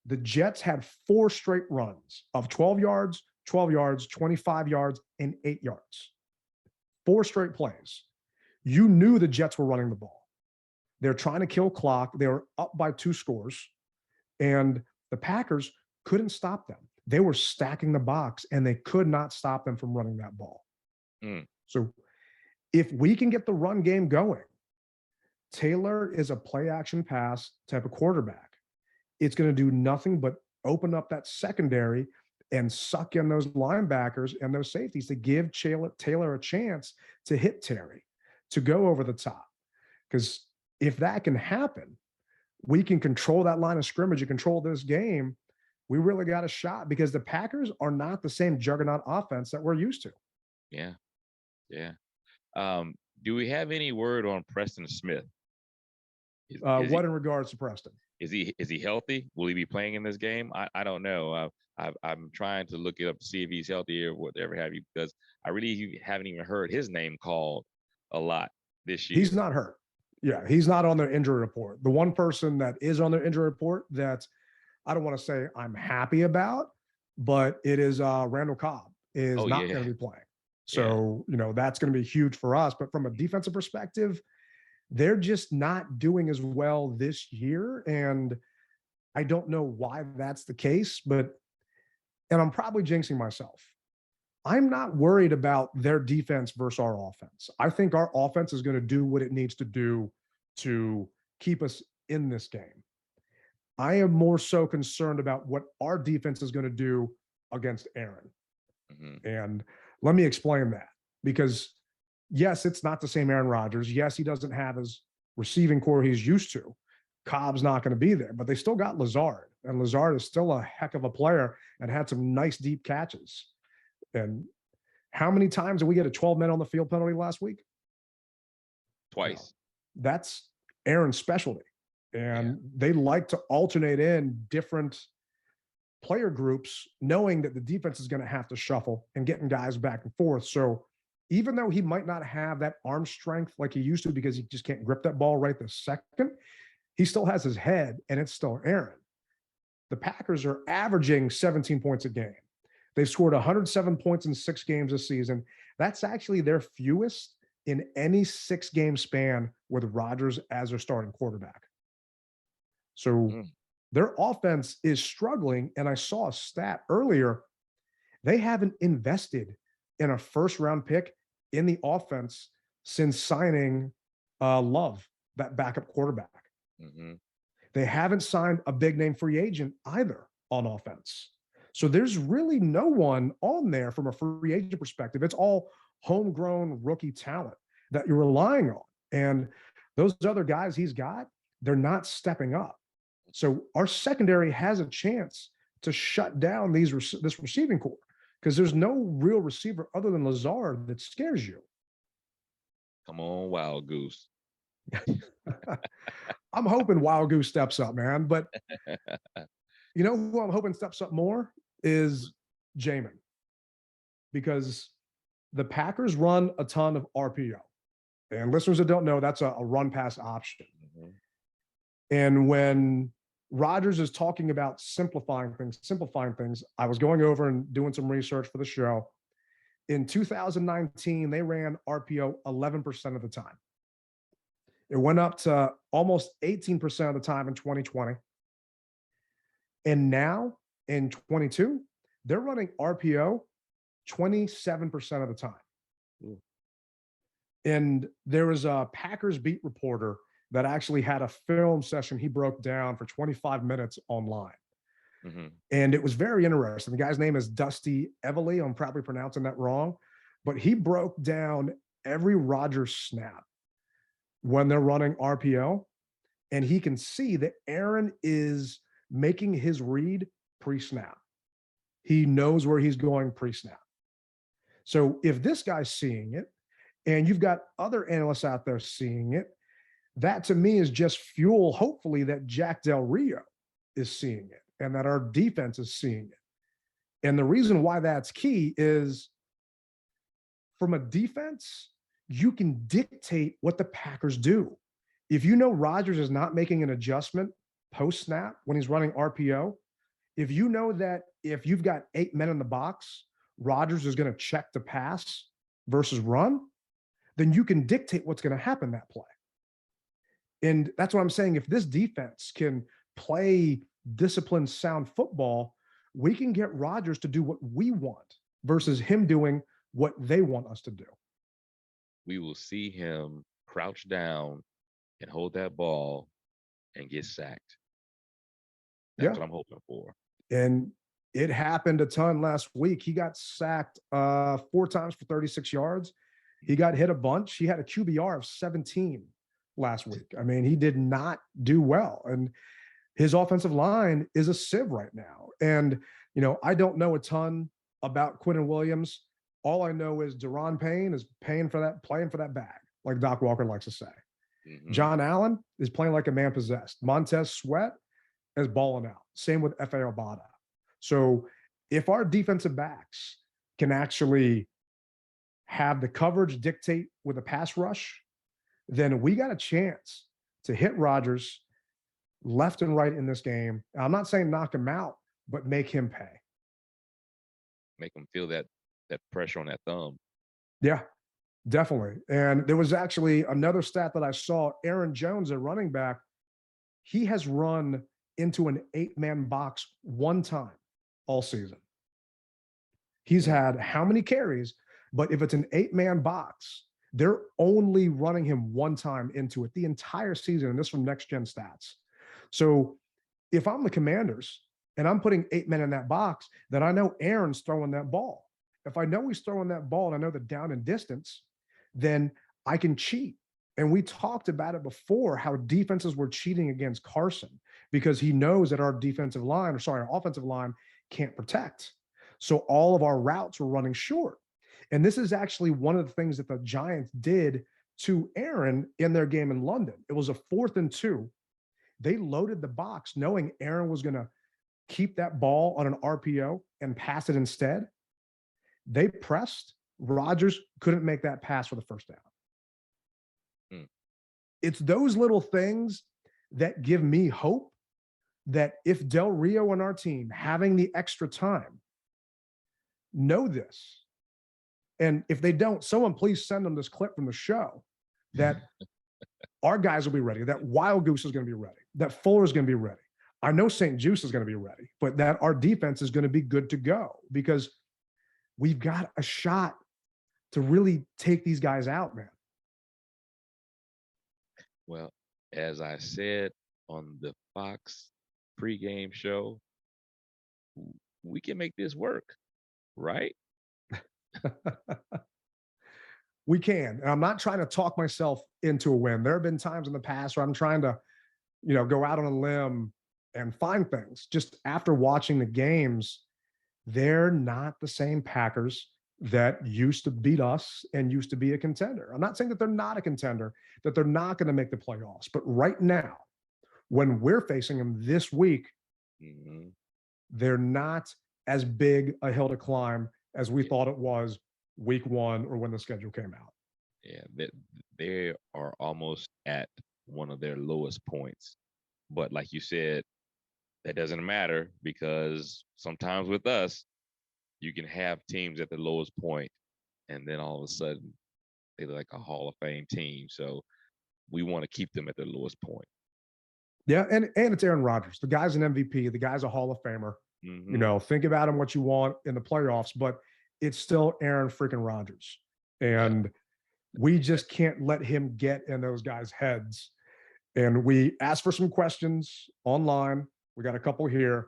The Jets had 4 straight runs of 12 yards, 12 yards, 25 yards, and 8 yards. 4 straight plays. You knew the Jets were running the ball. They're trying to kill clock. They were up by 2 scores, and the Packers couldn't stop them. They were stacking the box, and they could not stop them from running that ball. So if we can get the run game going, Taylor is a play action pass type of quarterback. It's going to do nothing but open up that secondary and suck in those linebackers and those safeties to give Taylor a chance to hit Terry, to go over the top. Because if that can happen, we can control that line of scrimmage and control this game. We really got a shot, because the Packers are not the same juggernaut offense that we're used to. Yeah. Yeah. Do we have any word on Preston Smith? What in regards to Preston? Is he healthy? Will he be playing in this game? I don't know. I'm trying to look it up to see if he's healthy or whatever have you, because I really haven't even heard his name called a lot this year. He's not hurt. Yeah, he's not on their injury report. The one person that is on their injury report that I don't want to say I'm happy about, but it is Randall Cobb is not going to be playing. So, that's going to be huge for us. But from a defensive perspective, they're just not doing as well this year. And I don't know why that's the case, and I'm probably jinxing myself. I'm not worried about their defense versus our offense. I think our offense is going to do what it needs to do to keep us in this game. I am more so concerned about what our defense is going to do against Aaron. And let me explain that, because yes, it's not the same Aaron Rodgers. Yes, he doesn't have his receiving core he's used to. Cobb's not going to be there, but they still got Lazard, and Lazard is still a heck of a player and had some nice deep catches. And how many times did we get a 12 men on the field penalty last week? Twice. That's Aaron's specialty. And they like to alternate in different player groups, knowing that the defense is going to have to shuffle and getting guys back and forth. So even though he might not have that arm strength like he used to, because he just can't grip that ball right this second, he still has his head, and it's still Aaron. The Packers are averaging 17 points a game. They've scored 107 points in 6 games this season. That's actually their fewest in any 6-game span with Rodgers as their starting quarterback. So their offense is struggling. And I saw a stat earlier. They haven't invested in a first-round pick in the offense since signing Love, that backup quarterback. They haven't signed a big-name free agent either on offense. So there's really no one on there from a free agent perspective. It's all homegrown rookie talent that you're relying on. And those other guys he's got, they're not stepping up. So our secondary has a chance to shut down this receiving core, because there's no real receiver other than Lazard that scares you. Come on, Wild Goose. I'm hoping Wild Goose steps up, man. But you know who I'm hoping steps up more is Jamin, because the Packers run a ton of RPO. And listeners that don't know, that's a run pass option. And when Rodgers is talking about simplifying things, I was going over and doing some research for the show. In 2019, they ran RPO 11% of the time. It went up to almost 18% of the time in 2020. And now in 22, they're running RPO 27% of the time. And there was a Packers beat reporter that actually had a film session he broke down for 25 minutes online. And it was very interesting. The guy's name is Dusty Evely. I'm probably pronouncing that wrong, but he broke down every Rodgers snap when they're running RPO, and he can see that Aaron is making his read pre-snap. He knows where he's going pre-snap. So if this guy's seeing it, and you've got other analysts out there seeing it, that to me is just fuel, hopefully, that Jack Del Rio is seeing it and that our defense is seeing it. And the reason why that's key is from a defense, you can dictate what the Packers do. If you know Rodgers is not making an adjustment post snap when he's running RPO, if you know that if you've got 8 men in the box, Rodgers is going to check the pass versus run, then you can dictate what's going to happen that play. And that's what I'm saying. If this defense can play disciplined, sound football, we can get Rodgers to do what we want versus him doing what they want us to do. We will see him crouch down and hold that ball and get sacked. That's what I'm hoping for. And it happened a ton last week. He got sacked 4 times for 36 yards. He got hit a bunch. He had a QBR of 17 last week. I mean, he did not do well. And his offensive line is a sieve right now. And, you know, I don't know a ton about Quinnen Williams. All I know is Deron Payne is playing for that bag, like Doc Walker likes to say. Mm-hmm. John Allen is playing like a man possessed. Montez Sweat is balling out. Same with F.A. Obada. So if our defensive backs can actually have the coverage dictate with a pass rush, then we got a chance to hit Rodgers left and right in this game. I'm not saying knock him out, but make him pay. Make him feel that pressure on that thumb. Yeah, definitely. And there was actually another stat that I saw. Aaron Jones, a running back, he has run into an 8-man box 1 time all season. He's had how many carries? But if it's an 8-man box, they're only running him 1 time into it the entire season. And this from Next Gen Stats. So if I'm the Commanders and I'm putting 8 men in that box, then I know Aaron's throwing that ball. If I know he's throwing that ball and I know the down and distance, then I can cheat. And we talked about it before, how defenses were cheating against Carson because he knows that our offensive line can't protect. So all of our routes were running short. And this is actually one of the things that the Giants did to Aaron in their game in London. It was a 4th and 2. They loaded the box knowing Aaron was going to keep that ball on an RPO and pass it instead. They pressed. Rodgers couldn't make that pass for the first down. It's those little things that give me hope that if Del Rio and our team having the extra time know this, and if they don't, someone please send them this clip from the show that our guys will be ready, that Wild Goose is going to be ready, that Fuller is going to be ready. I know St. Juice is going to be ready, but that our defense is going to be good to go because we've got a shot to really take these guys out, man. Well, as I said on the Fox pregame show, we can make this work, right? We can. And I'm not trying to talk myself into a win. There have been times in the past where I'm trying to, go out on a limb and find things. Just after watching the games, they're not the same Packers that used to beat us and used to be a contender. I'm not saying that they're not a contender, that they're not going to make the playoffs. But right now, when we're facing them this week, they're not as big a hill to climb as we thought it was week 1 or when the schedule came out. Yeah, they are almost at one of their lowest points. But like you said, that doesn't matter because sometimes with us, you can have teams at the lowest point, and then all of a sudden, they're like a Hall of Fame team. So we want to keep them at their lowest point. Yeah, and it's Aaron Rodgers. The guy's an MVP. The guy's a Hall of Famer. Think about him what you want in the playoffs, but it's still Aaron freaking Rodgers. And we just can't let him get in those guys' heads. And we asked for some questions online. We got a couple here.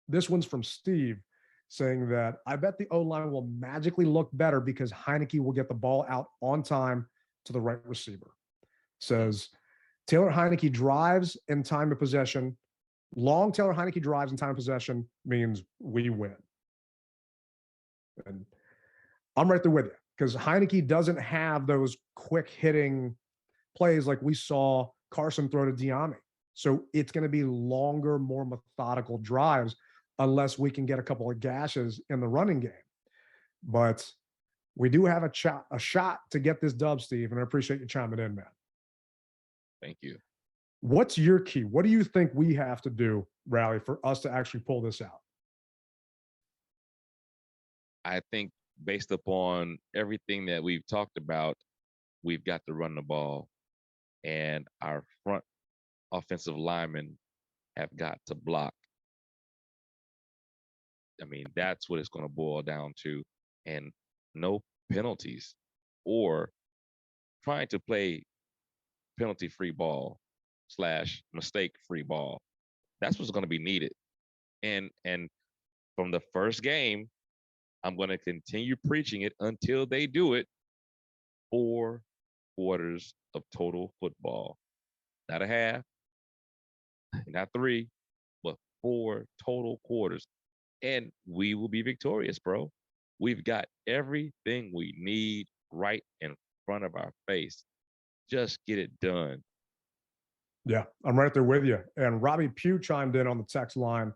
This one's from Steve saying that I bet the O-line will magically look better because Heinicke will get the ball out on time to the right receiver. Says Taylor Heinicke drives in time of possession. Long Taylor Heinicke drives in time of possession means we win. And I'm right there with you because Heinicke doesn't have those quick hitting plays like we saw Carson throw to Diami. So it's going to be longer, more methodical drives unless we can get a couple of gashes in the running game. But We do have a shot to get this dub, Steve, and I appreciate you chiming in, man. Thank you. What's your key? What do you think we have to do, Rally, for us to actually pull this out? I think based upon everything that we've talked about, we've got to run the ball, and our front offensive linemen have got to block. I mean, that's what it's going to boil down to, and no penalties or trying to play penalty-free ball / mistake-free ball. That's what's going to be needed. And from the first game, I'm going to continue preaching it until they do it. 4 quarters of total football. Not a half, not 3, but 4 total quarters. And we will be victorious, bro. We've got everything we need right in front of our face. Just get it done. Yeah, I'm right there with you. And Robbie Pugh chimed in on the text line.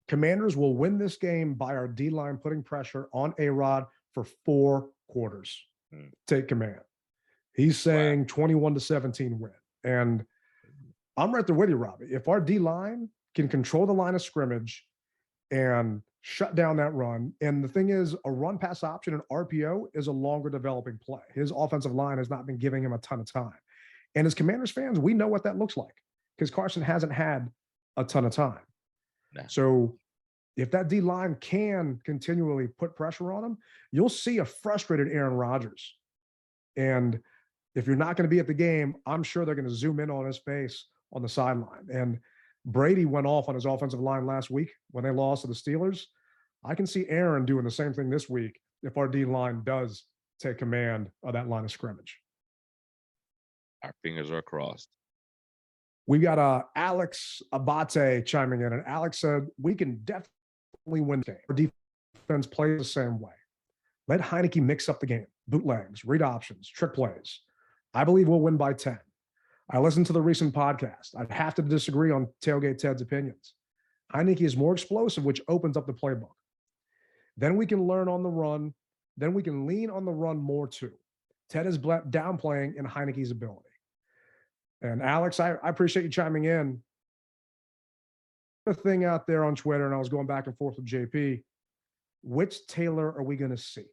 Commanders will win this game by our D-line putting pressure on A-Rod for 4 quarters. Take command. He's saying 21-17 win. And I'm right there with you, Robbie. If our D-line can control the line of scrimmage and shut down that run, and the thing is, a run pass option in RPO is a longer developing play. His offensive line has not been giving him a ton of time. And as Commanders fans, we know what that looks like because Carson hasn't had a ton of time. Nah. So if that D-line can continually put pressure on him, you'll see a frustrated Aaron Rodgers. And if you're not going to be at the game, I'm sure they're going to zoom in on his face on the sideline. And Brady went off on his offensive line last week when they lost to the Steelers. I can see Aaron doing the same thing this week if our D-line does take command of that line of scrimmage. Our fingers are crossed. We got Alex Abate chiming in, and Alex said, we can definitely win the game. Our defense plays the same way. Let Heinicke mix up the game. Bootlegs, read options, trick plays. I believe we'll win by 10. I listened to the recent podcast. I'd have to disagree on Tailgate Ted's opinions. Heinicke is more explosive, which opens up the playbook. Then we can learn on the run. Then we can lean on the run more too. Ted is downplaying in Heinicke's ability. And Alex, I appreciate you chiming in. The thing out there on Twitter, and I was going back and forth with JP, which Taylor are we going to see?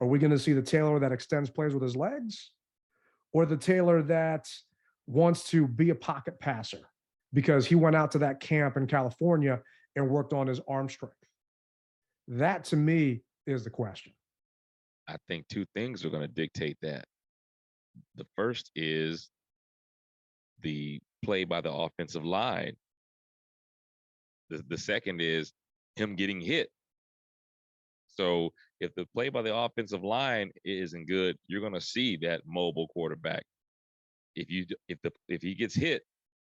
Are we going to see the Taylor that extends plays with his legs, or the Taylor that wants to be a pocket passer because he went out to that camp in California and worked on his arm strength? That, to me, is the question. I think 2 things are going to dictate that. The first is the play by the offensive line. The second is him getting hit. So if the play by the offensive line isn't good, you're going to see that mobile quarterback. If he gets hit,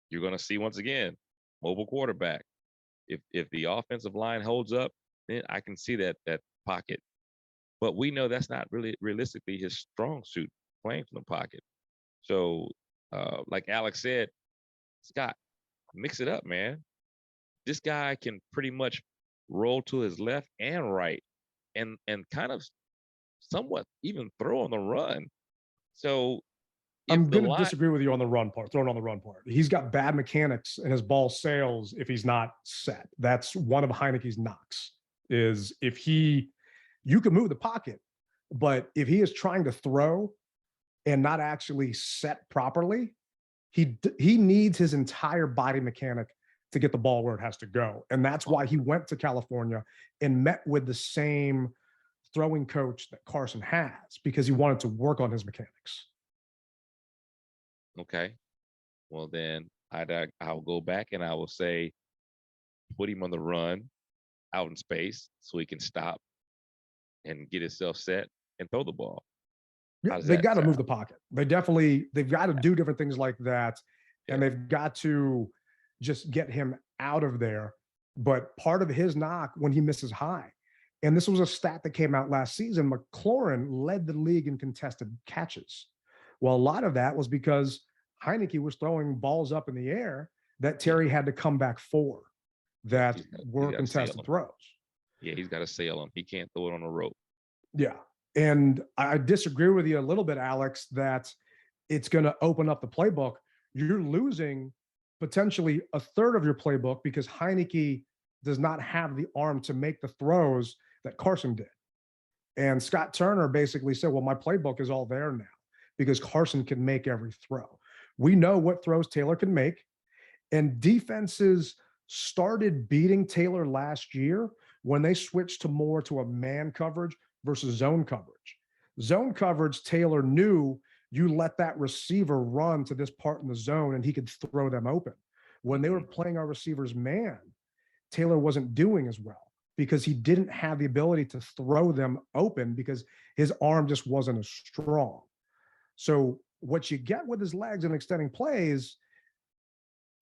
you're going to see once again mobile quarterback. If the offensive line holds up, then I can see that pocket. But we know that's not really realistically his strong suit, playing from the pocket. So like Alex said, Scott, mix it up, man. This guy can pretty much roll to his left and right and kind of somewhat even throw on the run. So I'm going to disagree with you on the run part, throwing on the run part. He's got bad mechanics and his ball sails if he's not set. That's one of Heinicke's knocks, is you can move the pocket, but if he is trying to throw and not actually set properly, he needs his entire body mechanic to get the ball where it has to go. And that's why he went to California and met with the same throwing coach that Carson has, because he wanted to work on his mechanics. Okay. Well, then I'll go back and I will say, put him on the run out in space so he can stop and get himself set and throw the ball. Yeah, they've got to move the pocket. They've got to do different things like that. Yeah. And they've got to just get him out of there. But part of his knock when he misses high, and this was a stat that came out last season, McLaurin led the league in contested catches. Well, a lot of that was because Heinicke was throwing balls up in the air that Terry had to come back for that were contested throws. Yeah, he's got to sail him. He can't throw it on a rope. Yeah. And I disagree with you a little bit, Alex, that it's going to open up the playbook. You're losing potentially a third of your playbook because Heinicke does not have the arm to make the throws that Carson did. And Scott Turner basically said, well, my playbook is all there now because Carson can make every throw. We know what throws Taylor can make. And defenses started beating Taylor last year when they switched to more to a man coverage versus zone coverage. Zone coverage, Taylor knew you let that receiver run to this part in the zone and he could throw them open. When they were playing our receivers man, Taylor wasn't doing as well because he didn't have the ability to throw them open because his arm just wasn't as strong. So what you get with his legs and extending plays,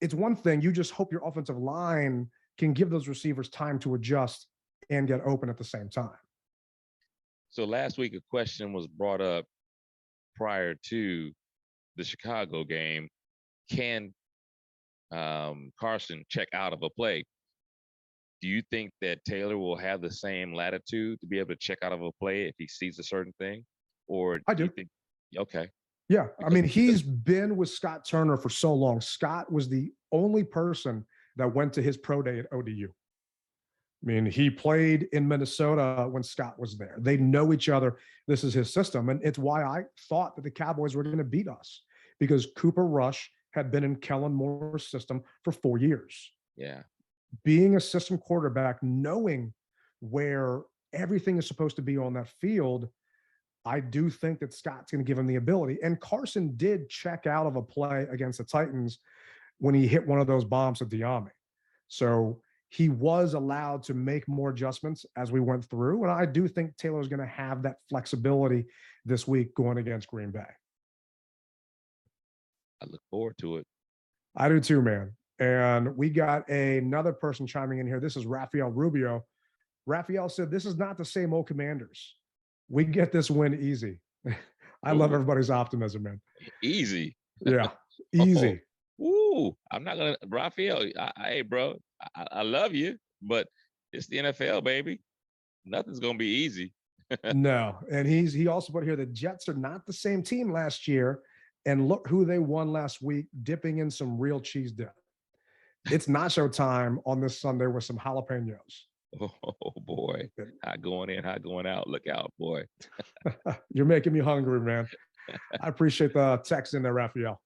it's one thing. You just hope your offensive line can give those receivers time to adjust and get open at the same time. So last week, a question was brought up prior to the Chicago game. Can Carson check out of a play? Do you think that Taylor will have the same latitude to be able to check out of a play if he sees a certain thing? Or I do. You think, okay. Yeah. I mean, he's been with Scott Turner for so long. Scott was the only person that went to his pro day at ODU. I mean, he played in Minnesota when Scott was there. They know each other. This is his system. And it's why I thought that the Cowboys were going to beat us because Cooper Rush had been in Kellen Moore's system for 4 years. Yeah. Being a system quarterback, knowing where everything is supposed to be on that field, I do think that Scott's going to give him the ability. And Carson did check out of a play against the Titans when he hit one of those bombs at DMV. So he was allowed to make more adjustments as we went through. And I do think Taylor's going to have that flexibility this week going against Green Bay. I look forward to it. I do too, man. And we got another person chiming in here. This is Rafael Rubio. Rafael said, this is not the same old Commanders. We get this win easy. I love everybody's optimism, man. Easy. Yeah, easy. Ooh, I'm not going to, Rafael, hey, bro, I love you, but it's the NFL, baby. Nothing's going to be easy. No. And he also put here, the Jets are not the same team last year. And look who they won last week, dipping in some real cheese dip. It's nacho time on this Sunday with some jalapenos. Oh, boy. Hot going in, hot going out. Look out, boy. You're making me hungry, man. I appreciate the text in there, Raphael.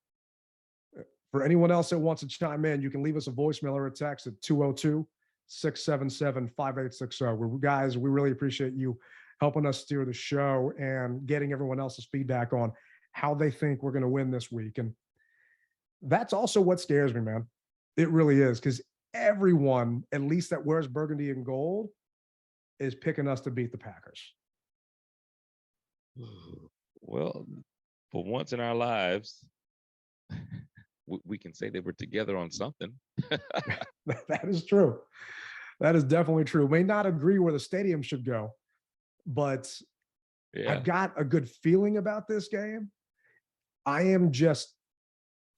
For anyone else that wants to chime in, you can leave us a voicemail or a text at 202-677-5860. Guys, we really appreciate you helping us steer the show and getting everyone else's feedback on how they think we're going to win this week. And that's also what scares me, man. It really is, because everyone, at least that wears burgundy and gold, is picking us to beat the Packers. Well, for once in our lives, we can say that we're together on something. That is true. That is definitely true. May not agree where the stadium should go, but yeah. I've got a good feeling about this game. I don't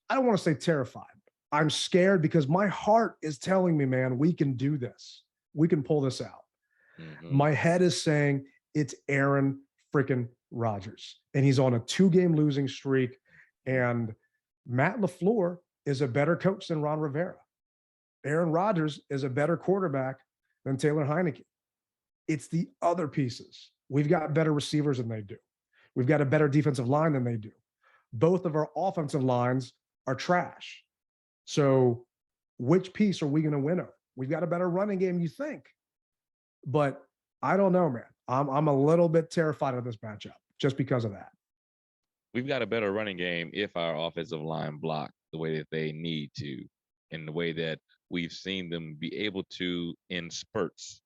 want to say terrified. I'm scared because my heart is telling me, man, we can do this. We can pull this out. Mm-hmm. My head is saying it's Aaron freaking Rodgers, and he's on a 2-game losing streak. And Matt LaFleur is a better coach than Ron Rivera. Aaron Rodgers is a better quarterback than Taylor Heinicke. It's the other pieces. We've got better receivers than they do. We've got a better defensive line than they do. Both of our offensive lines are trash. So which piece are we going to win over? We've got a better running game, you think. But I don't know, man. I'm a little bit terrified of this matchup just because of that. We've got a better running game if our offensive line block the way that they need to, in the way that we've seen them be able to in spurts.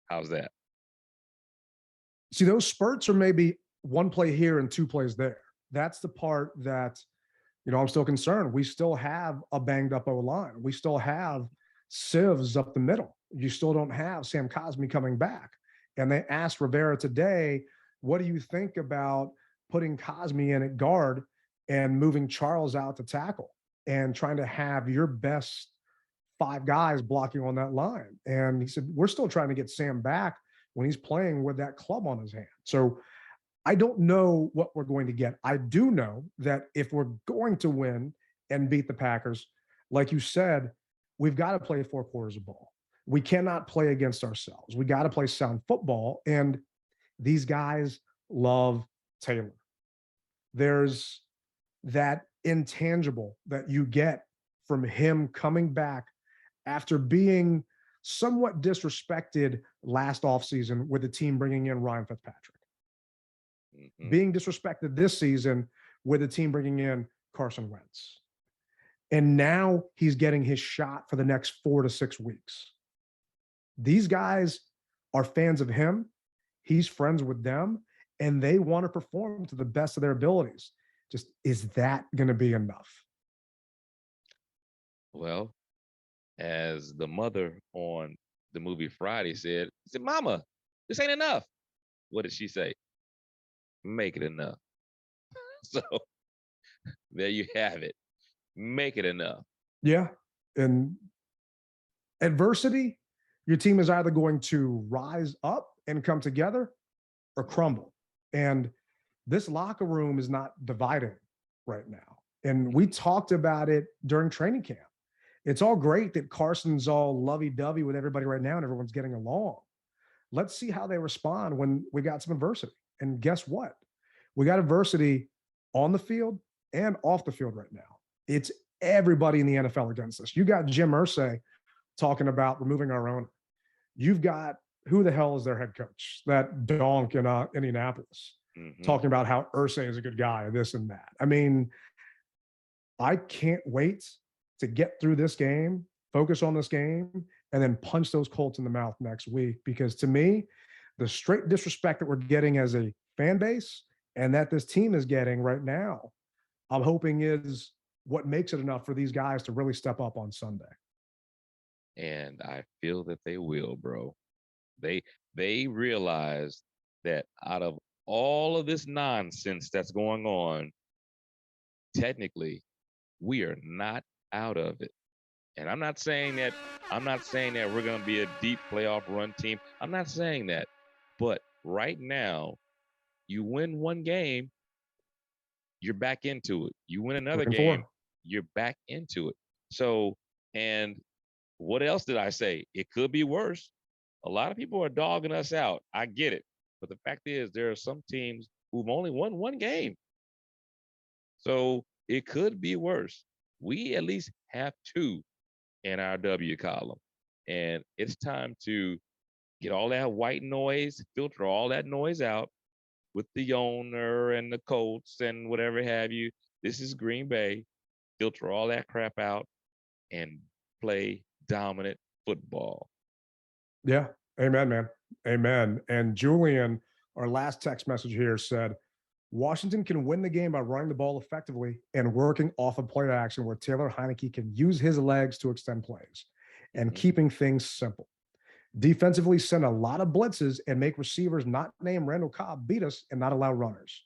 How's that? See, those spurts are maybe one play here and 2 plays there. That's the part that, I'm still concerned. We still have a banged up O-line. We still have sieves up the middle. You still don't have Sam Cosmi coming back. And they asked Rivera today, what do you think about putting Cosmi in at guard and moving Charles out to tackle and trying to have your best 5 guys blocking on that line? And he said, we're still trying to get Sam back when he's playing with that club on his hand. So I don't know what we're going to get. I do know that if we're going to win and beat the Packers, like you said, we've got to play 4 quarters of ball. We cannot play against ourselves. We got to play sound football. And these guys love Taylor. There's that intangible that you get from him coming back after being somewhat disrespected last offseason with the team bringing in Ryan Fitzpatrick. Being disrespected this season with the team bringing in Carson Wentz. And now he's getting his shot for the next 4 to 6 weeks. These guys are fans of him. He's friends with them, and they want to perform to the best of their abilities. Just, is that going to be enough? Well, as the mother on the movie Friday said, Mama, this ain't enough. What did she say? Make it enough. So there you have it. Make it enough. Yeah. And adversity, your team is either going to rise up and come together or crumble. And this locker room is not dividing right now. And we talked about it during training camp. It's all great that Carson's all lovey-dovey with everybody right now and everyone's getting along. Let's see how they respond when we got some adversity. And guess what? We got adversity on the field and off the field right now. It's everybody in the NFL against us. You got Jim Irsay talking about removing our owner. You've got, who the hell is their head coach? That donk in Indianapolis, talking about how Irsay is a good guy, this and that. I mean, I can't wait to get through this game, focus on this game, and then punch those Colts in the mouth next week. Because to me, the straight disrespect that we're getting as a fan base and that this team is getting right now, I'm hoping is what makes it enough for these guys to really step up on Sunday. And I feel that they will, bro. They realize that out of all of this nonsense that's going on, technically, we are not out of it. And I'm not saying that we're going to be a deep playoff run team. I'm not saying that. But right now, you win one game, you're back into it. You win another game, you're back into it. So, and what else did I say? It could be worse. A lot of people are dogging us out. I get it. But the fact is, there are some teams who've only won one game. So it could be worse. We at least have 2 in our W column. And it's time to get all that white noise, filter all that noise out with the owner and the Colts and whatever have you. This is Green Bay. Filter all that crap out and play dominant football. Yeah. Amen, man. Amen. And Julian, our last text message here said, Washington can win the game by running the ball effectively and working off of play action where Taylor Heinicke can use his legs to extend plays and keeping things simple. Defensively, send a lot of blitzes and make receivers not named Randall Cobb beat us and not allow runners.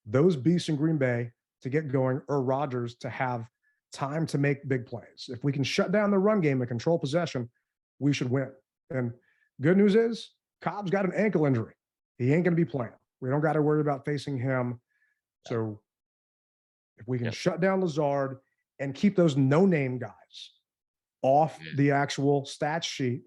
Those beasts in Green Bay to get going, or Rodgers to have time to make big plays. If we can shut down the run game and control possession, we should win. And good news is Cobb's got an ankle injury. He ain't going to be playing. We don't got to worry about facing him. So if we can shut down Lazard and keep those no-name guys off the actual stat sheet,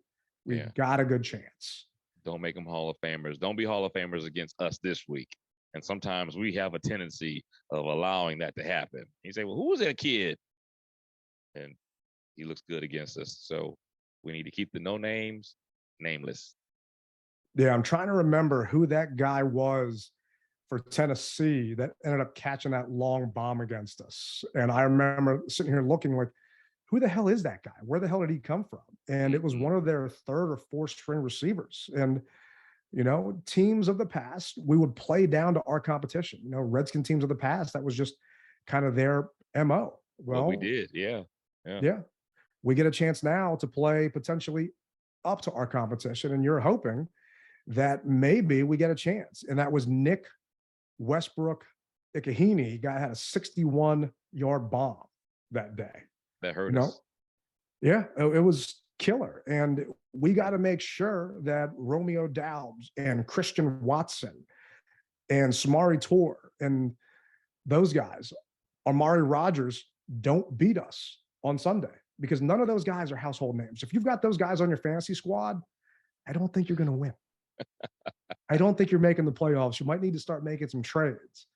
we've got a good chance. Don't make them Hall of Famers. Don't be Hall of Famers against us this week. And sometimes we have a tendency of allowing that to happen. You say, well, who was that kid? And he looks good against us. So we need to keep the no names nameless. Yeah, I'm trying to remember who that guy was for Tennessee that ended up catching that long bomb against us. And I remember sitting here looking like, who the hell is that guy? Where the hell did he come from? And it was one of their 3rd or 4th string receivers. And, you know, teams of the past, we would play down to our competition. You know, Redskin teams of the past, that was just kind of their MO. Well, we did. Yeah. We get a chance now to play potentially up to our competition. And you're hoping that maybe we get a chance. And that was Nick Westbrook Ikahini. Guy had a 61-yard bomb that day. That hurt us. Yeah, it was killer. And we got to make sure that Romeo Doubs and Christian Watson and Samari Tor and those guys, Amari Rogers, don't beat us on Sunday, because none of those guys are household names. If you've got those guys on your fantasy squad, I don't think you're going to win. I don't think you're making the playoffs. You might need to start making some trades.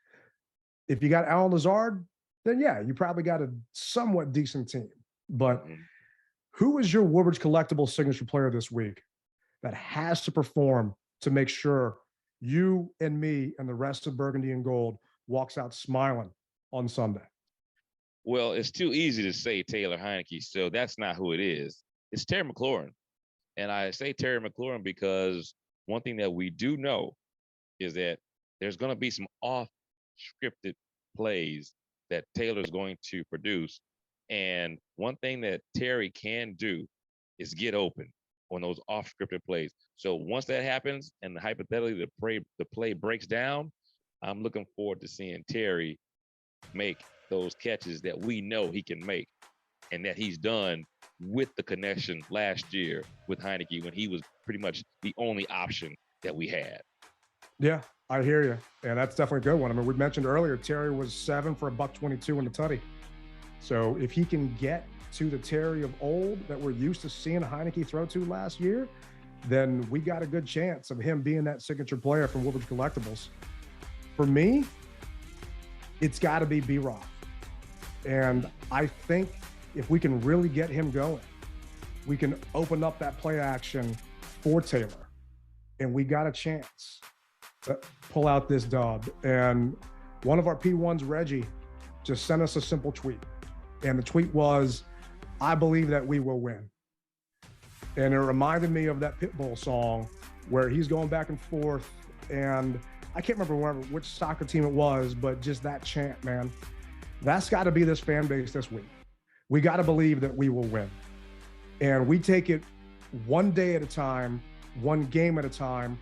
If you got Alan Lazard, then yeah, you probably got a somewhat decent team. But who is your Woodbridge Collectibles signature player this week that has to perform to make sure you and me and the rest of Burgundy and Gold walks out smiling on Sunday? Well, it's too easy to say Taylor Heinicke, so that's not who it is. It's Terry McLaurin. And I say Terry McLaurin because one thing that we do know is that there's going to be some off-scripted plays that Taylor's going to produce. And one thing that Terry can do is get open on those off-scripted plays. So once that happens and hypothetically the play breaks down, I'm looking forward to seeing Terry make those catches that we know he can make and that he's done with the connection last year with Heinicke when he was pretty much the only option that we had. Yeah, I hear you. And that's definitely a good one. I mean, we mentioned earlier, Terry was 7 for $122 in the tutty. So if he can get to the Terry of old that we're used to seeing Heinicke throw to last year, then we got a good chance of him being that signature player from Woodbridge Collectibles. For me, it's got to be B-Rock. And I think if we can really get him going, we can open up that play action for Taylor. And we got a chance to pull out this dub. And one of our P1s, Reggie, just sent us a simple tweet. And the tweet was, "I believe that we will win." And it reminded me of that Pitbull song where he's going back and forth. And I can't remember which soccer team it was, but just that chant, man. That's got to be this fan base this week. We got to believe that we will win. And we take it one day at a time, one game at a time.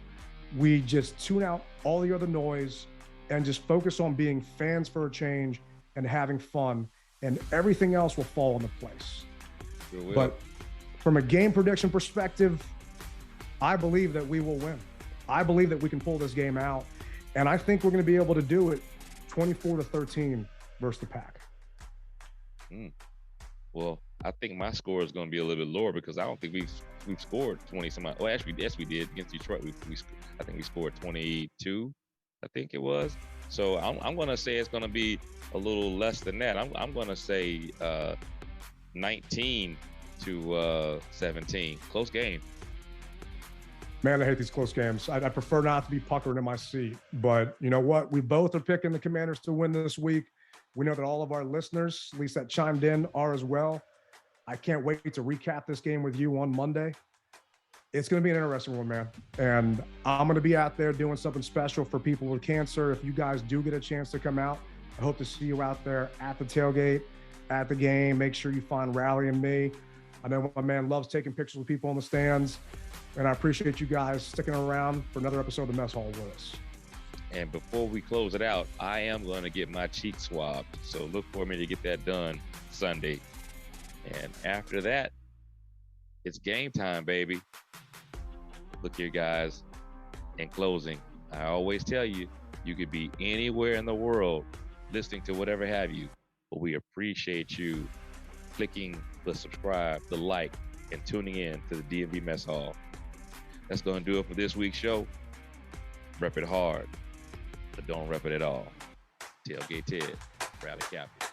We just tune out all the other noise and just focus on being fans for a change and having fun, and everything else will fall into place. But from a game prediction perspective, I believe that we will win. I believe that we can pull this game out, and I think we're going to be able to do it 24-13 versus the Pack. Well, I think my score is going to be a little bit lower because I don't think we've scored 20 some. Well, actually, yes, we did against Detroit. I think we scored 22. I think it was. So I'm going to say it's going to be a little less than that. I'm going to say 19-17. Close game. Man, I hate these close games. I prefer not to be puckering in my seat. But you know what? We both are picking the Commanders to win this week. We know that all of our listeners, at least that chimed in, are as well. I can't wait to recap this game with you on Monday. It's going to be an interesting one, man. And I'm going to be out there doing something special for people with cancer. If you guys do get a chance to come out, I hope to see you out there at the tailgate, at the game. Make sure you find Rally and me. I know my man loves taking pictures with people in the stands. And I appreciate you guys sticking around for another episode of the Mess Hall with us. And before we close it out, I am going to get my cheek swabbed. So look for me to get that done Sunday. And after that, it's game time, baby. Look here, guys. In closing, I always tell you, you could be anywhere in the world listening to whatever have you, but we appreciate you clicking the subscribe, the like, and tuning in to the DMV Mess Hall. That's going to do it for this week's show. Rep it hard, but don't rep it at all. Tailgate Ted, Rally Captain.